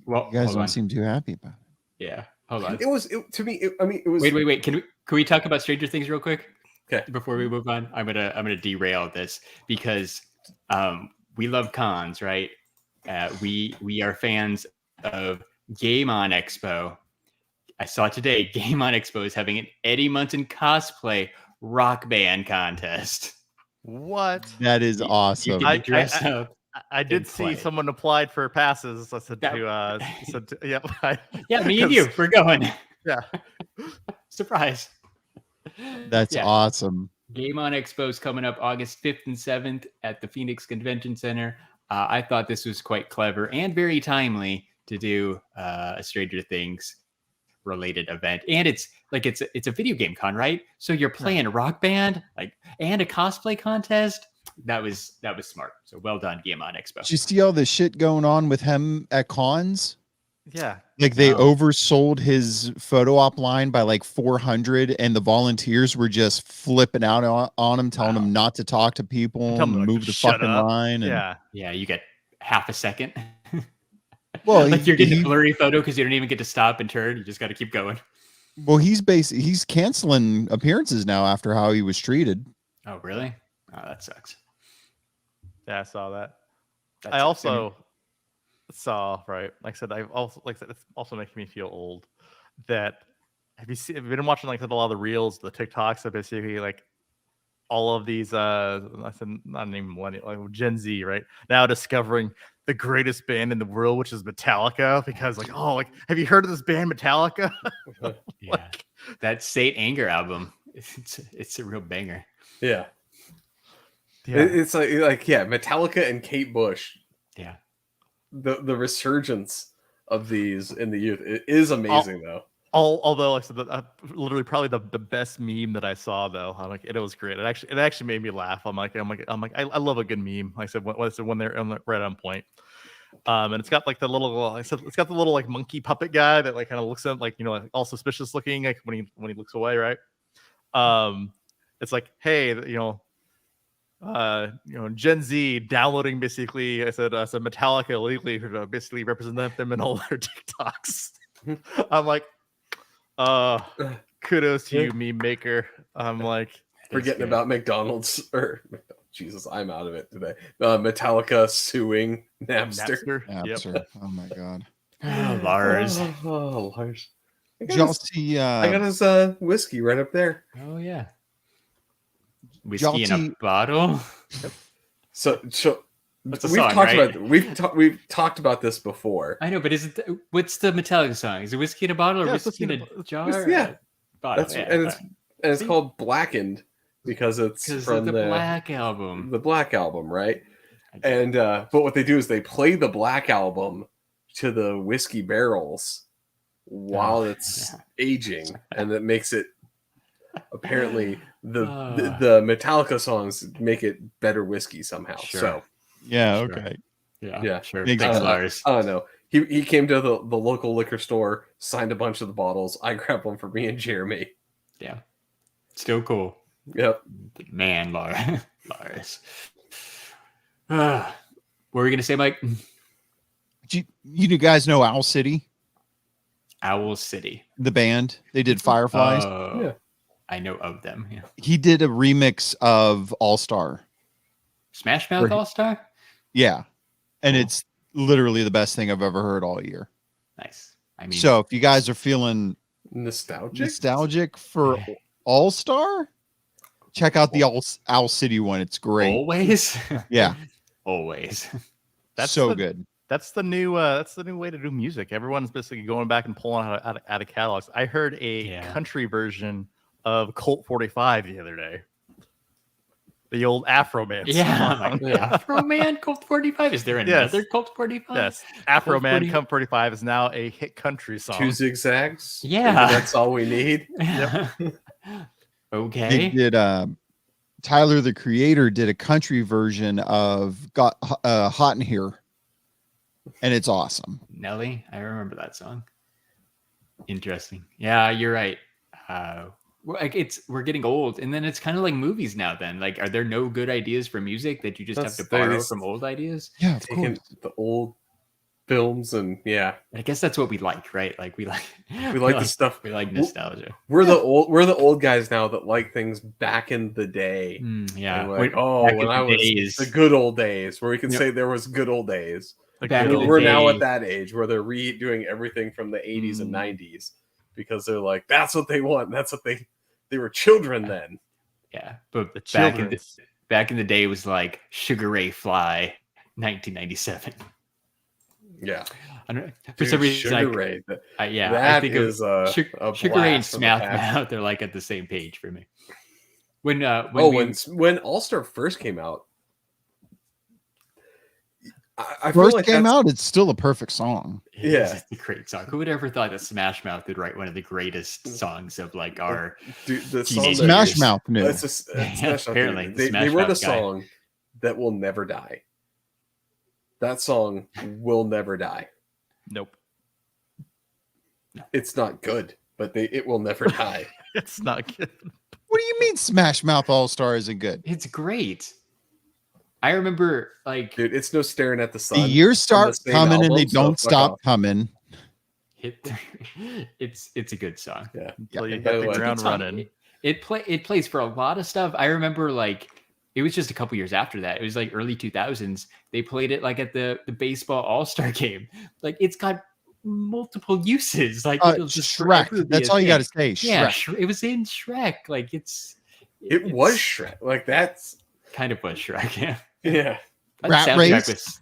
Well, You guys hold don't on. seem too happy about it. Yeah. Hold on. It was to me. I mean, it was. Wait. Can we talk about Stranger Things real quick? Okay. Before we move on, I'm gonna derail this because we love cons, right? We are fans of Game On Expo. I saw today Game On Expo is having an Eddie Munson cosplay rock band contest. What? That is You awesome. can dress up. I did and see play. someone applied for passes. I said yep. Yeah, me and you. We're going. Yeah. Surprise. That's Yeah. awesome. Game On Expo is coming up August 5th and 7th at the Phoenix Convention Center. I thought this was quite clever and very timely to do a Stranger Things related event. And it's a video game con, right? So you're playing a rock band and a cosplay contest. That was smart. So well done, Game On Expo. Did you see all the shit going on with him at cons? Yeah. Like they No. oversold his photo op line by like 400, and the volunteers were just flipping out on him, telling him not to talk to people, Tell him, and like, move to the shut fucking up. line. And, Yeah. Yeah, you get half a second. Well, Like you're getting he- a blurry photo because you don't even get to stop and turn. You just got to keep going. well, he's canceling appearances now after how he was treated. Oh, really? Oh, that sucks. Yeah, I saw that. That I sucks. also saw, right? Like I said, it's also making me feel old. That have you been watching like a lot of the reels, the TikToks of basically like all of these I said not even millennial, like Gen Z, right? Now discovering the greatest band in the world, which is Metallica, because have you heard of this band Metallica? Yeah, that Saint Anger album. It's a real banger. Yeah. Yeah. It's like Metallica and Kate Bush. Yeah. The resurgence of these in the youth it is amazing though. Although like I said, literally probably the best meme that I saw though. I'm like, it was great. It actually made me laugh. I'm like, I love a good meme. Like I said, when they're right on point. And it's got like the little, it's got the little like monkey puppet guy that like kind of looks at like, like all suspicious looking, like when he looks away, right? It's like, hey, Gen Z downloading basically. I said Metallica illegally to basically represent them in all their TikToks. I'm like, kudos to you, meme maker. I'm like, forgetting about McDonald's or Jesus, I'm out of it today. Metallica suing Napster. Yep. Oh my god. Lars. Oh, Lars. Did y'all see? I got his whiskey right up there. Oh yeah. Whiskey in a bottle. So That's a we've song, talked right? about we've talked about this before. I know, but what's the Metallica song? Is it whiskey in a bottle or Yeah, it's whiskey in a jar? Yeah. Bottle. That's and it's called Blackened because it's from the Black Album. The Black Album, right? And but what they do is they play the Black Album to the whiskey barrels while it's aging, and that makes it apparently the Metallica songs make it better whiskey somehow. Sure. So Yeah. Sure. Okay. Yeah, sure. Makes Thanks, sense. Lars. I don't know. He came to the local liquor store, signed a bunch of the bottles. I grabbed one for me and Jeremy. Yeah. Still cool. Yep. Man, Lars. What were we gonna say, Mike? You guys know Owl City, Owl City. the band? They did Fireflies. Yeah. I know of them. Yeah. He did a remix of All Star. Smash Mouth All Star. Yeah, and Cool. it's literally the best thing I've ever heard all year. Nice. I mean, So if you guys are feeling Nostalgic for All Star, check out the Owl City one. It's great. always. Yeah, Always. That's so the- good. That's the new way to do music. Everyone's basically going back and pulling out of catalogs. I heard a country version of Colt 45 the other day. The old Afro Man. Yeah. song. Afro Man Colt 45. Is there another Colt 45? Yes. Afro Colt Man 40 Colt 45 is now a hit country song. 2 zigzags. Yeah. Maybe that's all we need. Okay. They did. Tyler, the Creator, did a country version of "Got Hot in Here," and it's awesome. Nelly, I remember that song. Interesting. Yeah, you're right. We're getting old, and then it's kind of like movies now. Then, like, are there no good ideas for music that you just have to borrow from old ideas? Yeah, of Taking course. the old films and I guess that's what we like, right? Like we like the stuff. we like nostalgia. We're the old guys now that like things back in the day. Yeah. And like, Back in when the I was days. the good old days, where we can Yep. say there was good old days. Like Back the in the We're now day. at that age where they're redoing everything from the 80s and 90s because they're like, that's what they want. That's what they were children then. Yeah, but The back in the day was like Sugar Ray Fly, 1997. Yeah. I don't know. For some reason, Sugar Ray. I That think is of a Sugar Ray and blast from the Smash past. Mouth. They're like at the same page for me. When When All Star first came out, I feel First like came that's- out, it's still a perfect song. Yeah. it's a great song. Who would ever thought that Smash Mouth would write one of the greatest songs of like our Dude, the song Teenage that- Smash Mouth knew. It's just, Smash Mouth apparently, knew. the They Smash wrote a Mouth guy. song that will never die. That song will never die. Nope. It's not good, but it will never die. It's not good. What do you mean Smash Mouth All Star isn't good? It's great. I remember like Dude, it's no staring at the sun. The years start same coming and they album, so don't fuck stop off. coming. it's a good song. Yeah. Until you and by hit the the way- ground It's fun. running. It plays for a lot of stuff. I remember like it was just a couple years after that. It was like early 2000s. They played it like at the baseball all-star game. Like it's got multiple uses. Like it'll just forever Shrek. be That's a all you got to thing. say. Yeah, Shrek. it was in Shrek. Like It it's was Shrek. Like that's kind of was Shrek. Yeah. yeah. The Rat soundtrack Race?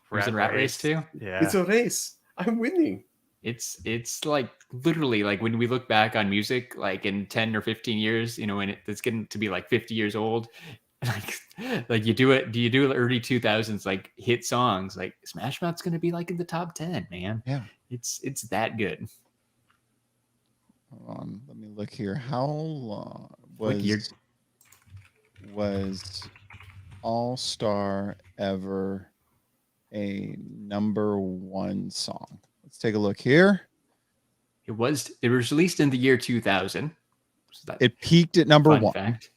was in Rat Race too. Yeah. It's a race. I'm winning. It's like literally like when we look back on music like in 10 or 15 years, you know, when it's getting to be like 50 years old, like you do early 2000s like hit songs, like Smash Mouth's gonna be like in the top 10, man. Yeah. It's that good. Hold on. Let me look here. How long What year? was All Star ever a number one song? Let's take a look here. It was released in the year 2000. So that It peaked at number fun one. fact.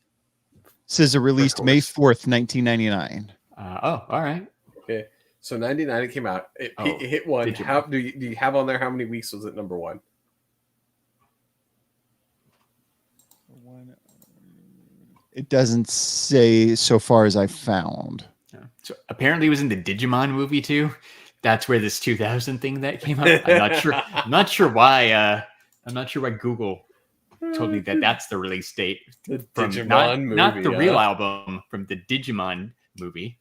Says it released May course. 4th, 1999. All right. Okay, so 99 it came out. It hit one. did you- How do you have on there? How many weeks was it number one? It doesn't say so far as I found. Yeah. So apparently it was in the Digimon movie too. That's where this 2000 thing that came out. I'm not sure. I'm not sure why. I'm not sure why Google told me that that's the release date The from Digimon movie. not the real album, from the Digimon movie.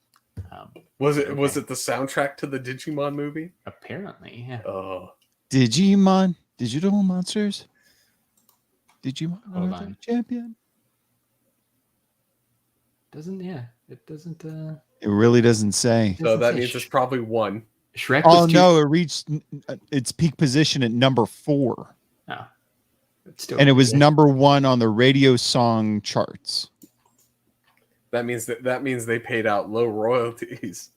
Was it the soundtrack to the Digimon movie? Apparently, yeah. Oh, Digimon, Digital Monsters. Digimon, Hold are the on. champion. It doesn't. It really doesn't say. so Doesn't that say means it's probably one. Shrek. Oh Was no, it reached its peak position at number 4, Oh, it's still and it was good. number 1 on the radio song charts. That means they paid out low royalties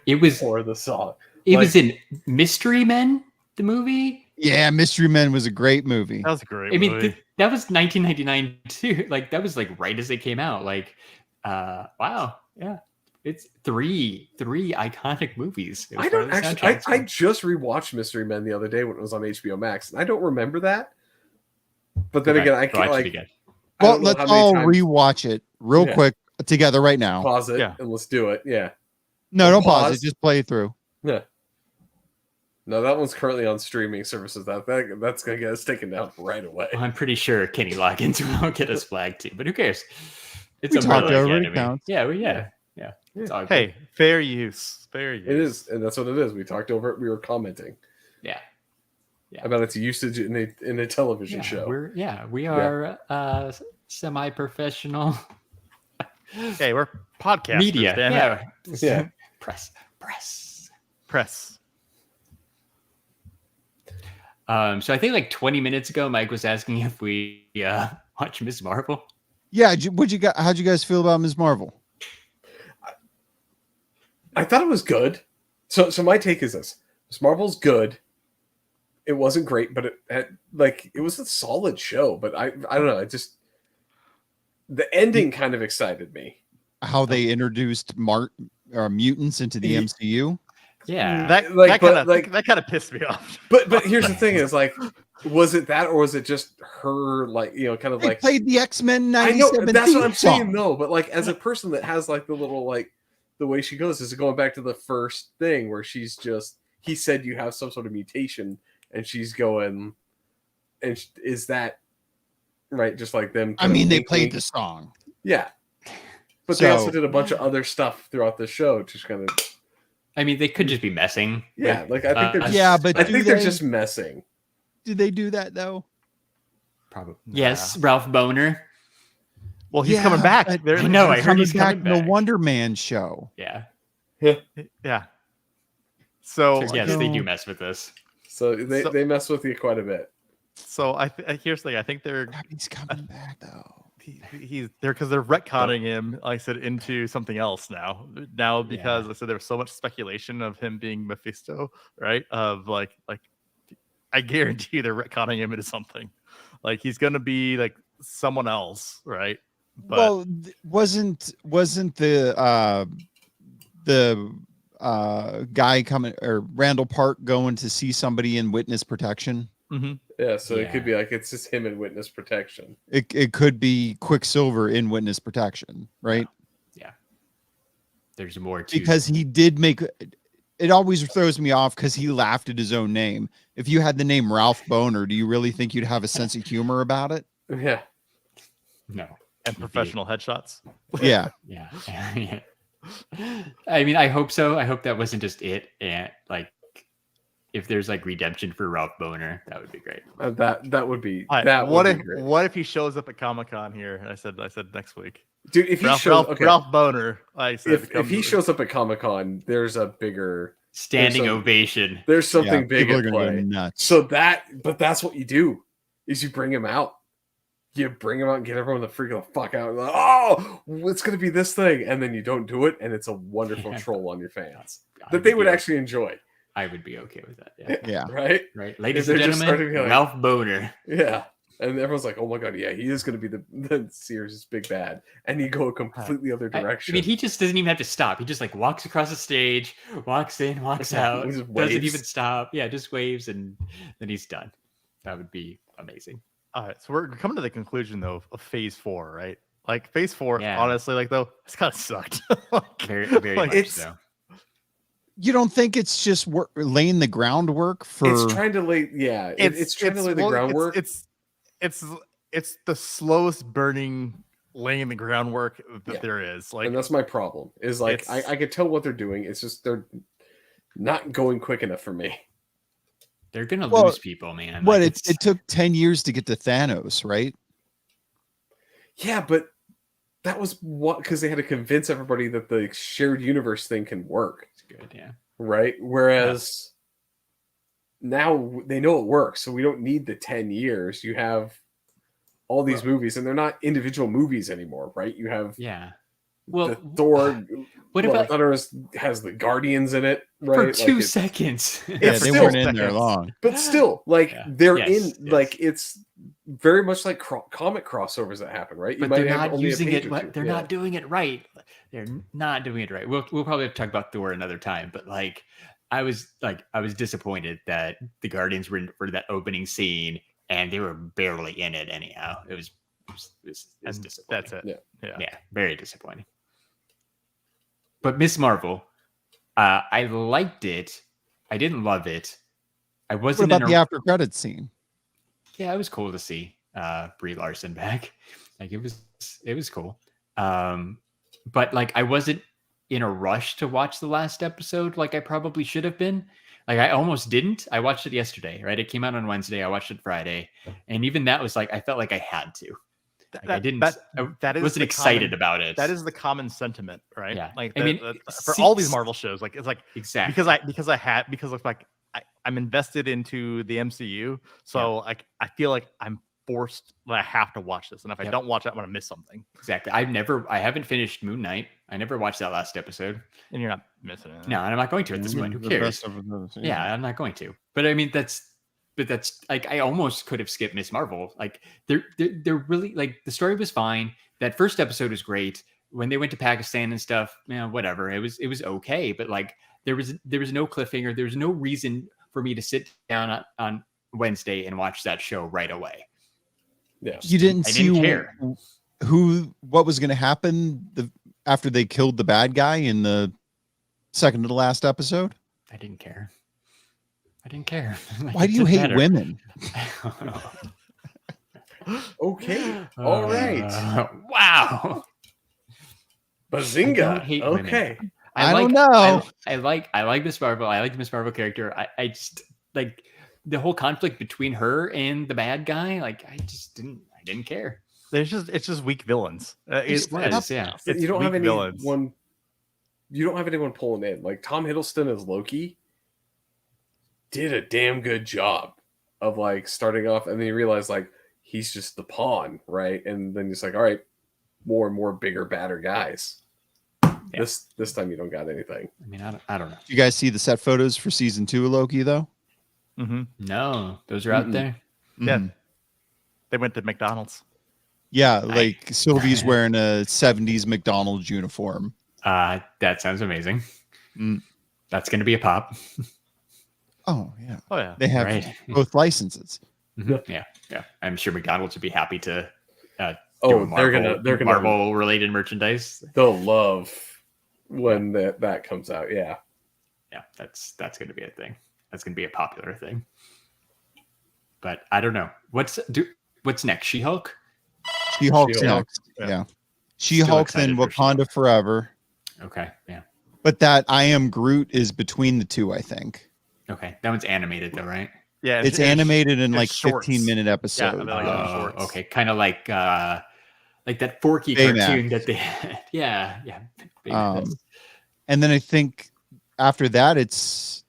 It was. for the song. It was in Mystery Men, the movie. Yeah, Mystery Men was a great movie. That was a great I mean, movie. that was 1999 too. Like that was like right as they came out. Like, wow, yeah, it's three iconic movies. It was I part of don't the actually. soundtrack, I so- just rewatched Mystery Men the other day when it was on HBO Max, and I don't remember that. But then Okay, again, I well, can't actually like. good. I Well, don't know let's how many all times- rewatch it real Yeah. quick together right now. pause it Yeah. and let's do it. Yeah. No, don't pause Pause. it. Just play it through. Yeah. No, that one's currently on streaming services. That's gonna get us taken down right away. Well, I'm pretty sure Kenny Loggins will get us flagged too, but who cares? It's We talked Umbrella over it, Academy. counts. Yeah, It's all good. Hey, fair use. Fair use. It is, and that's what it is. We talked over it. We were commenting yeah, about its usage in a television show. We are semi-professional Okay, we're podcasters. media. Damn it. Yeah, Yeah. press. Press. So I think like 20 minutes ago, Mike was asking if we watch Ms. Marvel. Yeah, how'd you guys feel about Ms. Marvel? I thought it was good. So my take is this: Ms. Marvel's good. It wasn't great, but it was a solid show. But I don't know. It just the ending kind of excited me. How they introduced mutants into the MCU? Yeah, Like, but, that kind of pissed me off. But here's the thing: is like, was it that, or was it just her? Like, kind of They like played the X-Men I know 97 that's what theme I'm saying. song. No, but like as a person that has like the little like the way she goes is going back to the first thing where she's just he said you have some sort of mutation and she's going and is that right? Just like them. I mean, they wink, played wink. the song. Yeah, but they also So- did a bunch of other stuff throughout the show, just kind of I mean, they could just be messing. yeah. Like I think they're just, Yeah, but I do think they're they- just messing. Did they do that though? Probably. Nah. Yes, Ralph Boner. Well, he's Yeah, coming back. but- They're- I know, I He's heard he's back coming in the back. Wonder Man show. Yeah. Yeah. So Yes, no. they do mess with this. So they So- they mess with you quite a bit. So here's the thing. I think they're He's coming back though. he's there because they're retconning him, like I said, into something else now. Now because Yeah. I said there was so much speculation of him being Mephisto, right? Of like I guarantee you they're retconning him into something. Like he's gonna be like someone else, right? But Well, wasn't the guy coming or Randall Park going to see somebody in witness protection? mhm. Yeah, so it could Yeah. be like it's just him in witness protection. It could be Quicksilver in witness protection, right? There's more to Because he did make it always throws me off because he laughed at his own name. If you had the name Ralph Boner, do you really think you'd have a sense of humor about it? Yeah. no. And professional headshots. Yeah. Yeah. I mean, I hope so. I hope that wasn't just it. And like, if there's like redemption for Ralph Boner, that would be great. That would be All right, that what would if be great. what if he shows up at Comic-Con here? I said next week. Dude, if he Ralph, shows Ralph Boner. I said if he shows up at Comic-Con, there's a bigger Standing There's some- ovation. there's something big people at are gonna play. go nuts. So but that's what you do is you bring him out. you bring them out and get everyone to freak the fuck out. Like, oh, it's gonna be this thing, and then you don't do it, and it's a wonderful troll on your fans that they would actually enjoy. I would be okay with that. Yeah. Yeah. Right. Ladies and gentlemen, like, Ralph Boner. Yeah. And everyone's like, oh my God, yeah, he is going to be the Sears' big bad. And you go a completely other direction. I mean, he just doesn't even have to stop. He just like walks across the stage, walks in, walks out, doesn't even stop. Yeah, just waves and then he's done. That would be amazing. All right. So we're coming to the conclusion, though, of phase 4, right? Like phase 4, honestly, like, though, it's kind of sucked. Very, very much so. You don't think it's just laying the groundwork for? It's trying to lay, it's trying to lay the groundwork. It's the slowest burning laying the groundwork that there is. Like, and that's my problem. Is like I could tell what they're doing. It's just they're not going quick enough for me. They're gonna lose people, man. What it took 10 years to get to Thanos, right? Yeah, but that was because they had to convince everybody that the shared universe thing can work. It's good, yeah. Right? Whereas now they know it works, so we don't need the 10 years. You have all these movies, and they're not individual movies anymore, right? You have the Thor. What about Thunder has the Guardians in it, right? For 2 seconds. Yeah, they weren't in there long. But still, like they're like it's very much like comic crossovers that happen, right? But they're not using it. They're not doing it right. They're not doing it right. We'll probably have to talk about Thor another time. But like, I was disappointed that the Guardians were in for that opening scene, and they were barely in it anyhow. It was disappointing. That's it. Yeah, very disappointing. But Miss Marvel, I liked it. I didn't love it. I wasn't. What about the after credits scene? Yeah, it was cool to see Brie Larson back. Like it was cool. But like I wasn't in a rush to watch the last episode like I probably should have been. Like I almost didn't. I watched it yesterday, right? It came out on Wednesday. I watched it Friday. And even that was like I felt like I had to. Like I didn't. I wasn't excited about it. That is the common sentiment, right? Yeah. Like for all these Marvel shows, like it's like exactly because it's like I'm invested into the MCU, so like I feel like I'm forced that I have to watch this, and if I don't watch it, I'm gonna miss something. Exactly. I haven't finished Moon Knight. I never watched that last episode, and you're not missing it. No, and I'm not going to at this point. Who cares? Yeah, I'm not going to. But I mean, that's like I almost could have skipped Miss Marvel. Like they're really like the story was fine. That first episode was great. When they went to Pakistan and stuff, whatever. It was okay, but like there was no cliffhanger. There was no reason for me to sit down on Wednesday and watch that show right away. Yeah, you didn't care what was going to happen after they killed the bad guy in the second to the last episode. I didn't care. Why do you hate women? Okay. All right. Wow. Bazinga. Okay. I don't know. I like Miss Marvel. I like the Miss Marvel character. I just like the whole conflict between her and the bad guy. Like I didn't care. It's just weak villains. You don't have anyone. You don't have anyone pulling in. Like Tom Hiddleston as Loki did a damn good job of like starting off, and then you realize like he's just the pawn, right? And then it's like, all right, more and more bigger, badder guys. Yeah. This time you don't got anything. I mean, I don't know. You guys see the set photos for season 2 of Loki though? Mm-hmm. No, those are out there. Yeah, they went to McDonald's. Yeah, like Sylvie's wearing a 70s McDonald's uniform. That sounds amazing. That's going to be a pop. Oh yeah. They have both licenses. Mm-hmm. Yeah. I'm sure McDonald's would be happy to. They're gonna Marvel related merchandise. They'll love when that comes out. Yeah. That's going to be a thing. That's going to be a popular thing. But I don't know what's next. She-Hulk. She-Hulk's next. Yeah. She-Hulk and Wakanda Forever. Okay. Yeah. But that I Am Groot is between the two, I think. Okay. That one's animated though, right? Yeah. It's animated in like 15-minute episodes. Yeah, okay. Kind of like that Forky cartoon that they had. Yeah. And then I think after that it's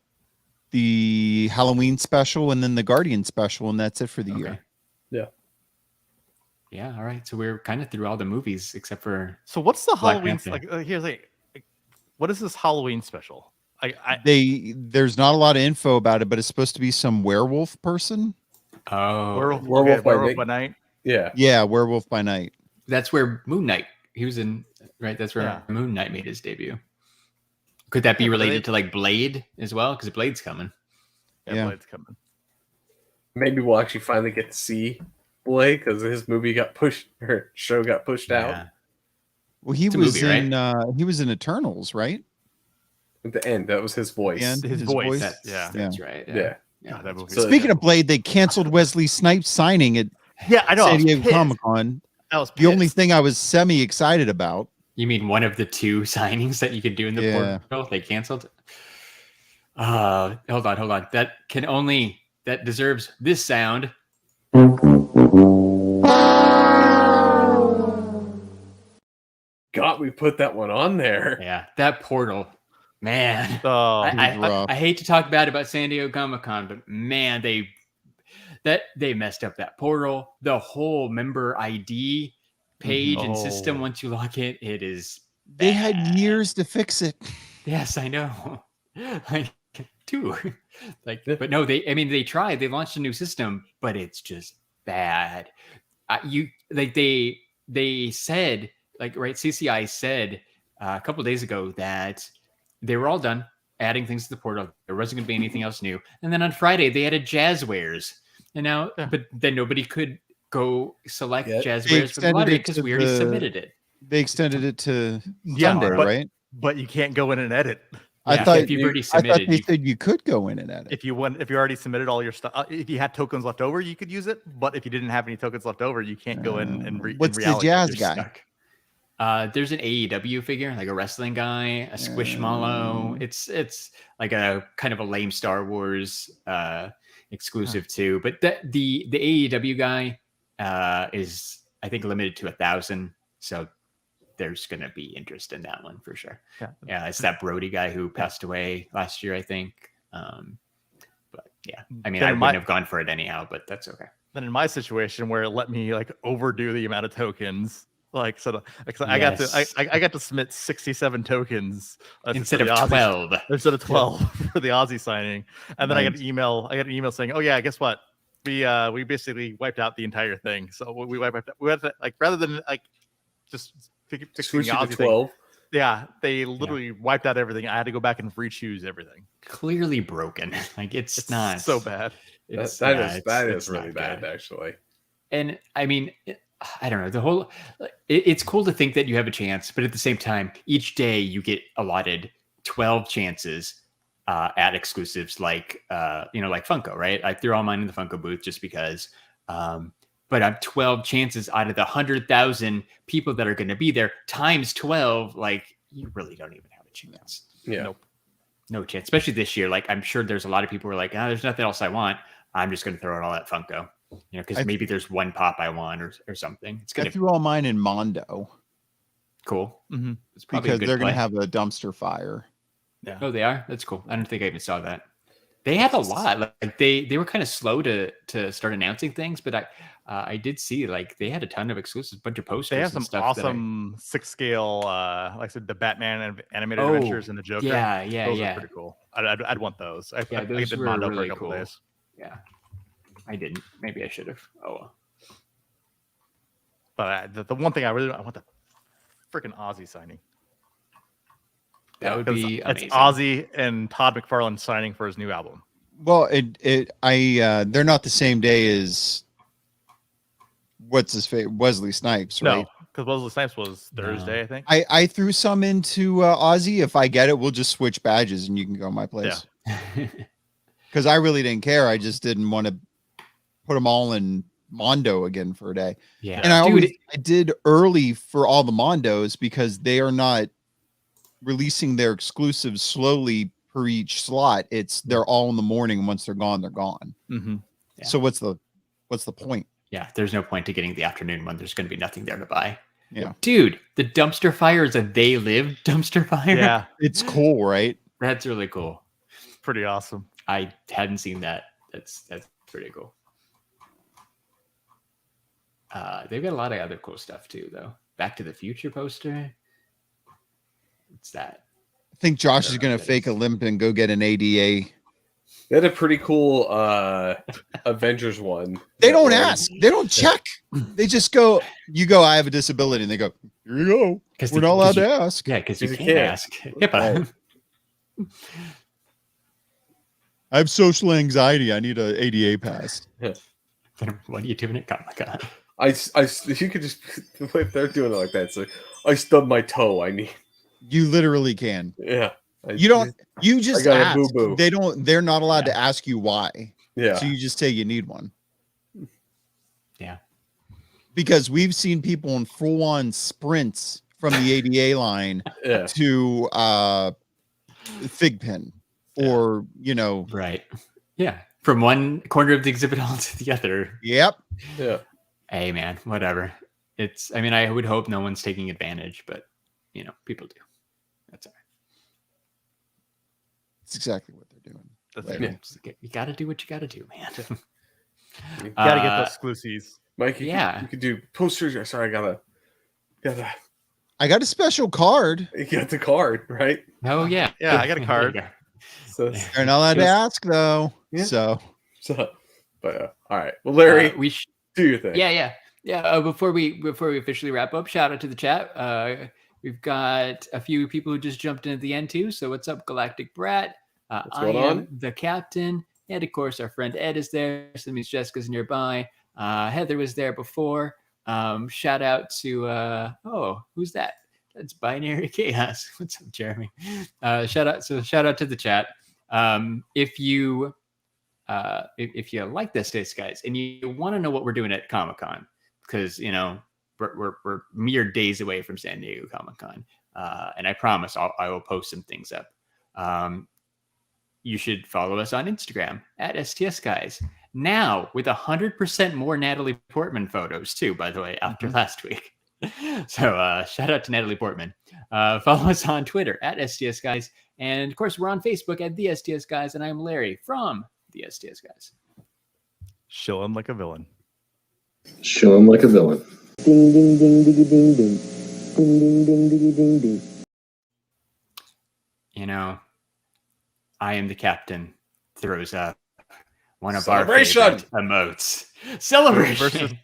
the Halloween special and then the Guardian special, and that's it for the year. Yeah. All right. So we're kind of through all the movies except for. So what's the Black Halloween? Panther. Like, here's what is this Halloween special? There's not a lot of info about it, but it's supposed to be some werewolf person. Oh, Werewolf by Werewolf Night. by Night. Yeah. Yeah, Werewolf by Night. that's where Moon Knight. He was in. Right. That's where Yeah. Moon Knight made his debut. Could that be Yeah, but related to like Blade as well? Because Blade's coming. Yeah. Blade's coming. Maybe we'll actually finally get to see Blade because his movie got pushed, or show got pushed out Yeah. Well, he It's a was movie, in he was in Eternals, right? at the end. That was his voice. And His his voice. voice. That's right. Yeah. God, that movie. So- Speaking of Blade, they canceled Wesley Snipes signing at Yeah, I know. I San was Diego pissed. Comic-Con. I was The only pissed. thing I was semi excited about. You mean one of the 2 signings that you could do in the Yeah. portal? They canceled. Hold on. That deserves this sound. God, we put that one on there. Yeah, that portal, man. Oh, I hate to talk bad about San Diego Comic-Con, but man, they messed up that portal. The whole member ID page and system. Oh. Once you log in, it is. They had bad. years to fix it. Yes, I know. Like, dude, but no, they tried. They launched a new system, but it's just bad. They said, like, right, CCI said a couple of days ago that they were all done adding things to the portal. There wasn't going to be anything else new. And then on Friday they added Jazzwares, and now, but then nobody could go select Jazzwares for the lottery because we already submitted it. They extended it to Yeah, Sunday, but- right? but you can't go in and edit. I Yeah, thought if you've already I thought submitted, they you- said you could go in and edit. If you already submitted all your stuff, if you had tokens left over, you could use it. But if you didn't have any tokens left over, you can't go in and What's the reallocate. jazz You're guy? stuck. There's an AEW figure, like a wrestling guy, a Squishmallow. It's like a kind of a lame Star Wars exclusive too. But the AEW guy is, I think, limited to 1,000. So there's gonna be interest in that one for sure. Yeah, it's that Brody guy who passed away last year, I think. But yeah, I mean, Then I my- wouldn't have gone for it anyhow, but that's okay. Then in my situation where it let me like overdo the amount of tokens, like I got to I got to submit 67 tokens Instead for of the Aussie- 12. instead of 12 for the Aussie signing, and then I got an email saying, oh yeah, guess what, we basically wiped out the entire thing. So we wiped out, we had to, like, rather than like just fixing the Switch it Aussie to thing, 12. yeah, they literally wiped out everything. I had to go back and re-choose everything. Clearly broken. Like it's not so bad. It's That it's is really not bad, good. actually. And I mean, I don't know. The whole it's cool to think that you have a chance, but at the same time, each day you get allotted 12 chances at exclusives, like like Funko, right? I threw all mine in the Funko booth just because. But I'm 12 chances out of the 100,000 people that are going to be there times 12. Like, you really don't even have a chance. Yeah. Nope. No chance, especially this year. Like, I'm sure there's a lot of people who are like, there's nothing else I want. I'm just going to throw it all at Funko, because maybe there's one pop I want or something. It's I going to be threw all mine in Mondo cool. Mm-hmm. It's probably a because good they're going to play. have a dumpster fire. Yeah. Oh, they are? That's cool. I don't think I even saw that. They had a lot. Like they were kind of slow to start announcing things, but I did see like they had a ton of exclusives, bunch of posters. They have and some stuff that awesome 6-scale, like I said, the Batman and animated Oh, adventures and the Joker. yeah, those yeah. are pretty cool. I'd want those. I those did were Mondo for really a couple cool. days. Yeah, I didn't. Maybe I should have. Oh well. But the one thing I want the freaking Ozzy signing. That would be It's amazing. Ozzy and Todd McFarlane signing for his new album. Well, they're not the same day as what's his face, Wesley Snipes, right? No, because Wesley Snipes was Thursday, I think. I threw some into Ozzy. If I get it, we'll just switch badges and you can go my place. Because I really didn't care. I just didn't want to put them all in Mondo again for a day. Yeah, And I did early for all the Mondos because they are not releasing their exclusives slowly per each slot. They're all in the morning. Once they're gone, they're gone. Mm-hmm. Yeah. So what's the point? Yeah, there's no point to getting the afternoon one. There's going to be nothing there to buy. Yeah. Dude, the dumpster fire is a They Live dumpster fire. Yeah, It's cool, right? That's really cool. pretty awesome. I hadn't seen that. That's pretty cool. They've got a lot of other cool stuff too, though. Back to the Future poster. What's that? I think Josh is going to fake a limp and go get an ADA. They had a pretty cool Avengers one. They don't ask. They don't check. They just go, you go, I have a disability. And they go, here you go. We're not allowed to ask. Yeah, because you 'Cause you can't can't. ask. HIPAA. I have social anxiety. I need an ADA pass. What are you doing at Comic-Con? You could just, the way they're doing it like that, it's like, I stubbed my toe. I need, You literally can. yeah. You just got a ask. boo-boo. They're not allowed to ask you why. Yeah. So you just say you need one. Yeah. Because we've seen people in full on sprints from the ADA line Yeah. to Fig Pen or, Right. Yeah. From one corner of the exhibit hall to the other. Yep. Yeah. Hey, man, whatever. I would hope no one's taking advantage, but, people do. That's all right. That's exactly what they're doing. That's Right. right. You got to do what you got to do, man. You gotta get those exclusives. Mike, Yeah. you could do posters. Sorry, I got a special card. you got the card, right? Oh, yeah. Yeah, I got a card. So, They're not allowed to ask though. Yeah. So but all right. Well, Larry, do your thing. Yeah. Before we officially wrap up, shout out to the chat. We've got a few people who just jumped in at the end too. So what's up, Galactic Brat? What's I going am on? the captain, and of course our friend Ed is there. So that means Jessica's nearby. Heather was there before. Shout out to who's that? That's Binary Chaos. What's up, Jeremy? Shout out to the chat. If you like this STS Guys and you want to know what we're doing at Comic-Con, because we're mere days away from San Diego Comic-Con, and I promise I will post some things up. You should follow us on Instagram at STS Guys. Now with 100% more Natalie Portman photos too, by the way, after last week. So shout out to Natalie Portman. Follow us on Twitter at STS Guys. And of course, we're on Facebook at the STS Guys. And I'm Larry from the STS Guys. Show him like a villain. Show him like a villain. Ding ding ding diggy ding ding. Ding ding ding diggy ding ding. I am the captain. Throws up one of Celebration! our favorite emotes. Celebration.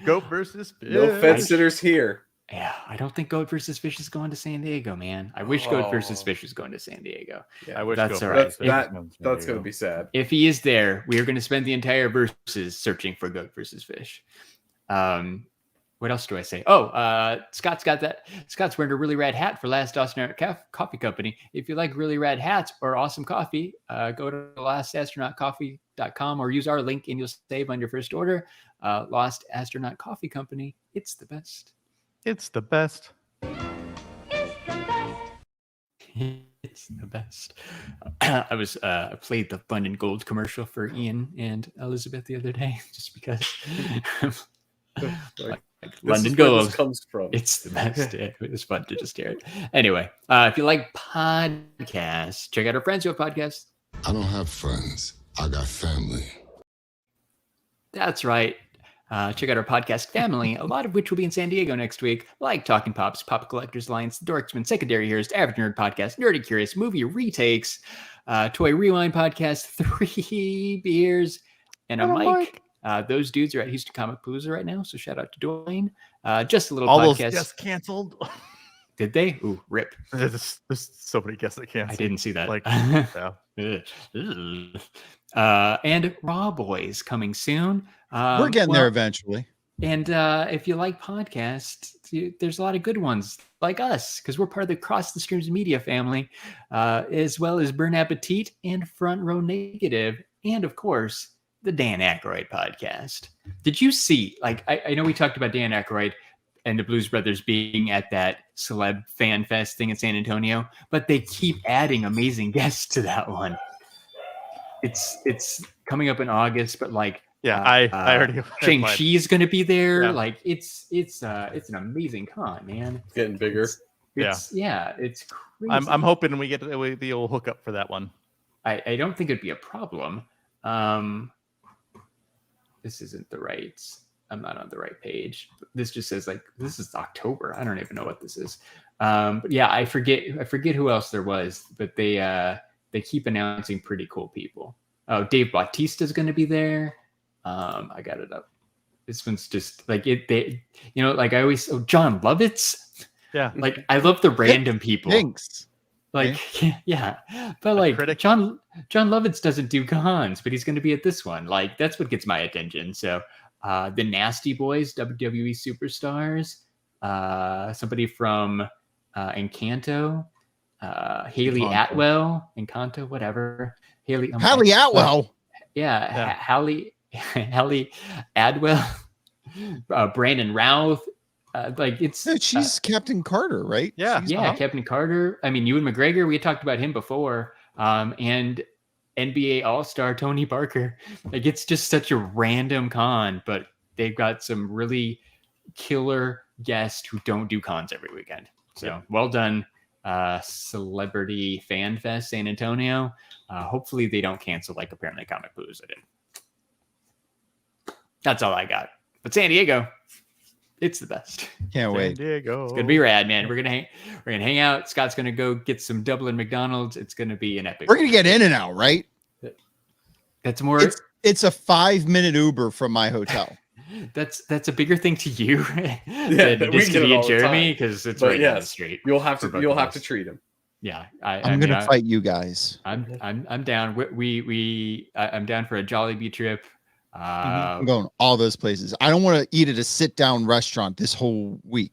Goat versus fish. No fence sitters here. Yeah, I don't think Goat versus Fish is going to San Diego, man. I wish Goat versus Fish was going to San Diego. Yeah, I wish That's Goat all right. versus Fish was going to San That's Diego. gonna be sad. If he is there, we are going to spend the entire verses searching for Goat versus Fish. What else do I say? Scott's got that. Scott's wearing a really rad hat for Last Astronaut Coffee Company. If you like really rad hats or awesome coffee, go to lostastronautcoffee.com or use our link and you'll save on your first order. Lost Astronaut Coffee Company. It's the best. It's the best. It's the best. I played the Fun and Gold commercial for Ian and Elizabeth the other day just because. Like, London is where Gold this comes from. It's the best. It was fun to just hear it. Anyway, if you like podcasts, check out our Friends Who Have Podcasts. I don't have friends. I got family. That's right. Check out our podcast family, a lot of which will be in San Diego next week, like Talking Pops, Pop Collectors Alliance, The Dorksman, Secondary Heroes, Average Nerd Podcast, Nerdy Curious, Movie Retakes, Toy Rewind Podcast, 3 Beers, and a mic. Those dudes are at Houston Comic Palooza right now, so shout out to Dwayne. Just a little All podcast. those guests canceled. Did they? Ooh, rip. There's so many guests that canceled. I didn't see that. Like, yeah. And Raw Boys coming soon. we're getting there eventually. And if you like podcasts, there's a lot of good ones like us because we're part of the Cross the Streams Media family, as well as Burn Appetit and Front Row Negative, and of course, the Dan Aykroyd podcast. Did you see, I know we talked about Dan Aykroyd and the Blues Brothers being at that celeb fan fest thing in San Antonio, but they keep adding amazing guests to that one. It's coming up in August, but I already Shang-Chi is going to be there. Yeah. It's an amazing con, man. It's getting bigger. It's crazy. I'm hoping we'll hook up for that one. I don't think it'd be a problem. This isn't the right. not on the right page. This just says like this is October. I don't even know what this is. But yeah, I forget who else there was, but they keep announcing pretty cool people. Oh, Dave Bautista's going to be there. I got it up. This one's just like it. They, like I always. Oh, John Lovitz. Yeah. Like I love the random people. Thanks. Like yeah, but like John Lovitz doesn't do cons, but he's going to be at this one. Like that's what gets my attention. So the Nasty Boys, WWE Superstars, somebody from Encanto, Haley Atwell, Encanto, whatever. Haley Atwell. Yeah. Haley Adwell, Brandon Routh. She's Captain Carter, right? Yeah. Captain Carter. I mean, Ewan McGregor. We had talked about him before. And NBA All-Star Tony Parker. Like it's just such a random con, but they've got some really killer guests who don't do cons every weekend. So well done, Celebrity Fan Fest San Antonio. Hopefully they don't cancel like apparently Comic Palooza did. That's all I got. But San Diego, it's the best. Can't wait. San Diego. It's gonna be rad, man. We're gonna hang out. Scott's gonna go get some Dublin McDonald's. It's gonna be an epic. We're gonna get in and out, right? That's more. It's a 5-minute Uber from my hotel. That's a bigger thing to you than it we is get to it me all and the Jeremy time. because it's But right down the yes, street. You'll have for to both of us. treat him. Yeah, I'm gonna fight you guys. I'm down. I'm down for a Jollibee trip. I'm going all those places. I don't want to eat at a sit-down restaurant this whole week.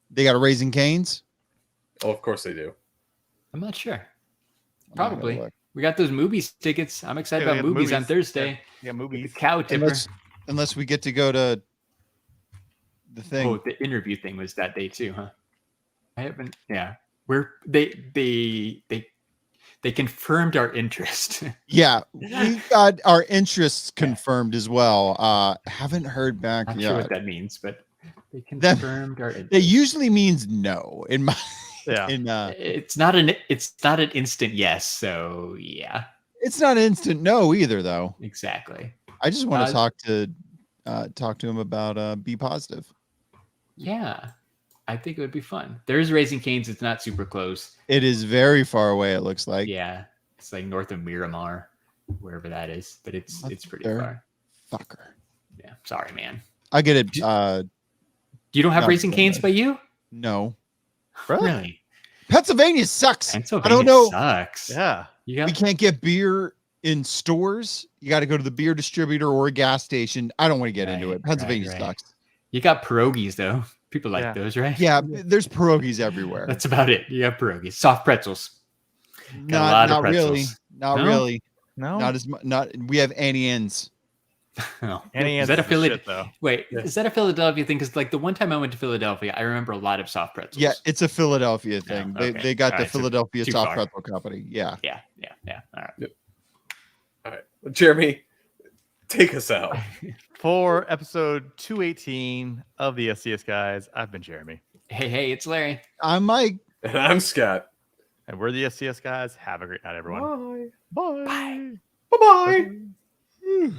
They got a Raising Cane's? Oh, of course they do. I'm not sure. I'm not gonna Probably. look. We got those movies tickets. I'm excited Yeah, we about got movies on movies. Thursday. Yeah, The movies. Cow Tipper. Unless we get to go to the thing. Oh, the interview thing was that day too, huh? I haven't. Yeah, where they confirmed our interest. Yeah, we got our interests confirmed as well. Haven't heard back Not yet. sure what that means, but they confirmed our interest. It usually means no in my. Yeah. It's not an instant yes. So yeah, It's not instant no either, though. exactly. I just want to talk to him about Be Positive. Yeah, I think it would be fun. There's Raising Cane's. It's not super close. It is very far away. It looks like. Yeah, it's like north of Miramar, wherever that is. But it's pretty there. far. Fucker. Yeah, sorry, man. I get it. You don't have No, Raising no, Cane's no. by you? No. Really? Pennsylvania sucks. Pennsylvania I don't know. sucks. Yeah. You got We can't get beer in stores. You got to go to the beer distributor or a gas station. I don't want to get into Right, it. Pennsylvania right. sucks. You got pierogies though. People like Yeah. those, right? Yeah, there's pierogies everywhere. That's about it. You got pierogies, soft pretzels. Got a lot of Not really. pretzels. Not No? really. No. Not as much. Not. We have Annie Ann's. Oh. Any Is that a answers Philly? shit, though. Wait, is that a Philadelphia thing? Because like the one time I went to Philadelphia, I remember a lot of soft pretzels. Yeah, it's a Philadelphia thing. okay. They got All the right, so Philadelphia too Soft far. Pretzel Company. Yeah. yeah. All right. All right, Jeremy, take us out. For episode 218 of the STS Guys, I've been Jeremy. Hey, it's Larry. I'm Mike. And I'm Scott. And we're the STS Guys. Have a great night, everyone. Bye. Bye. Bye. Bye.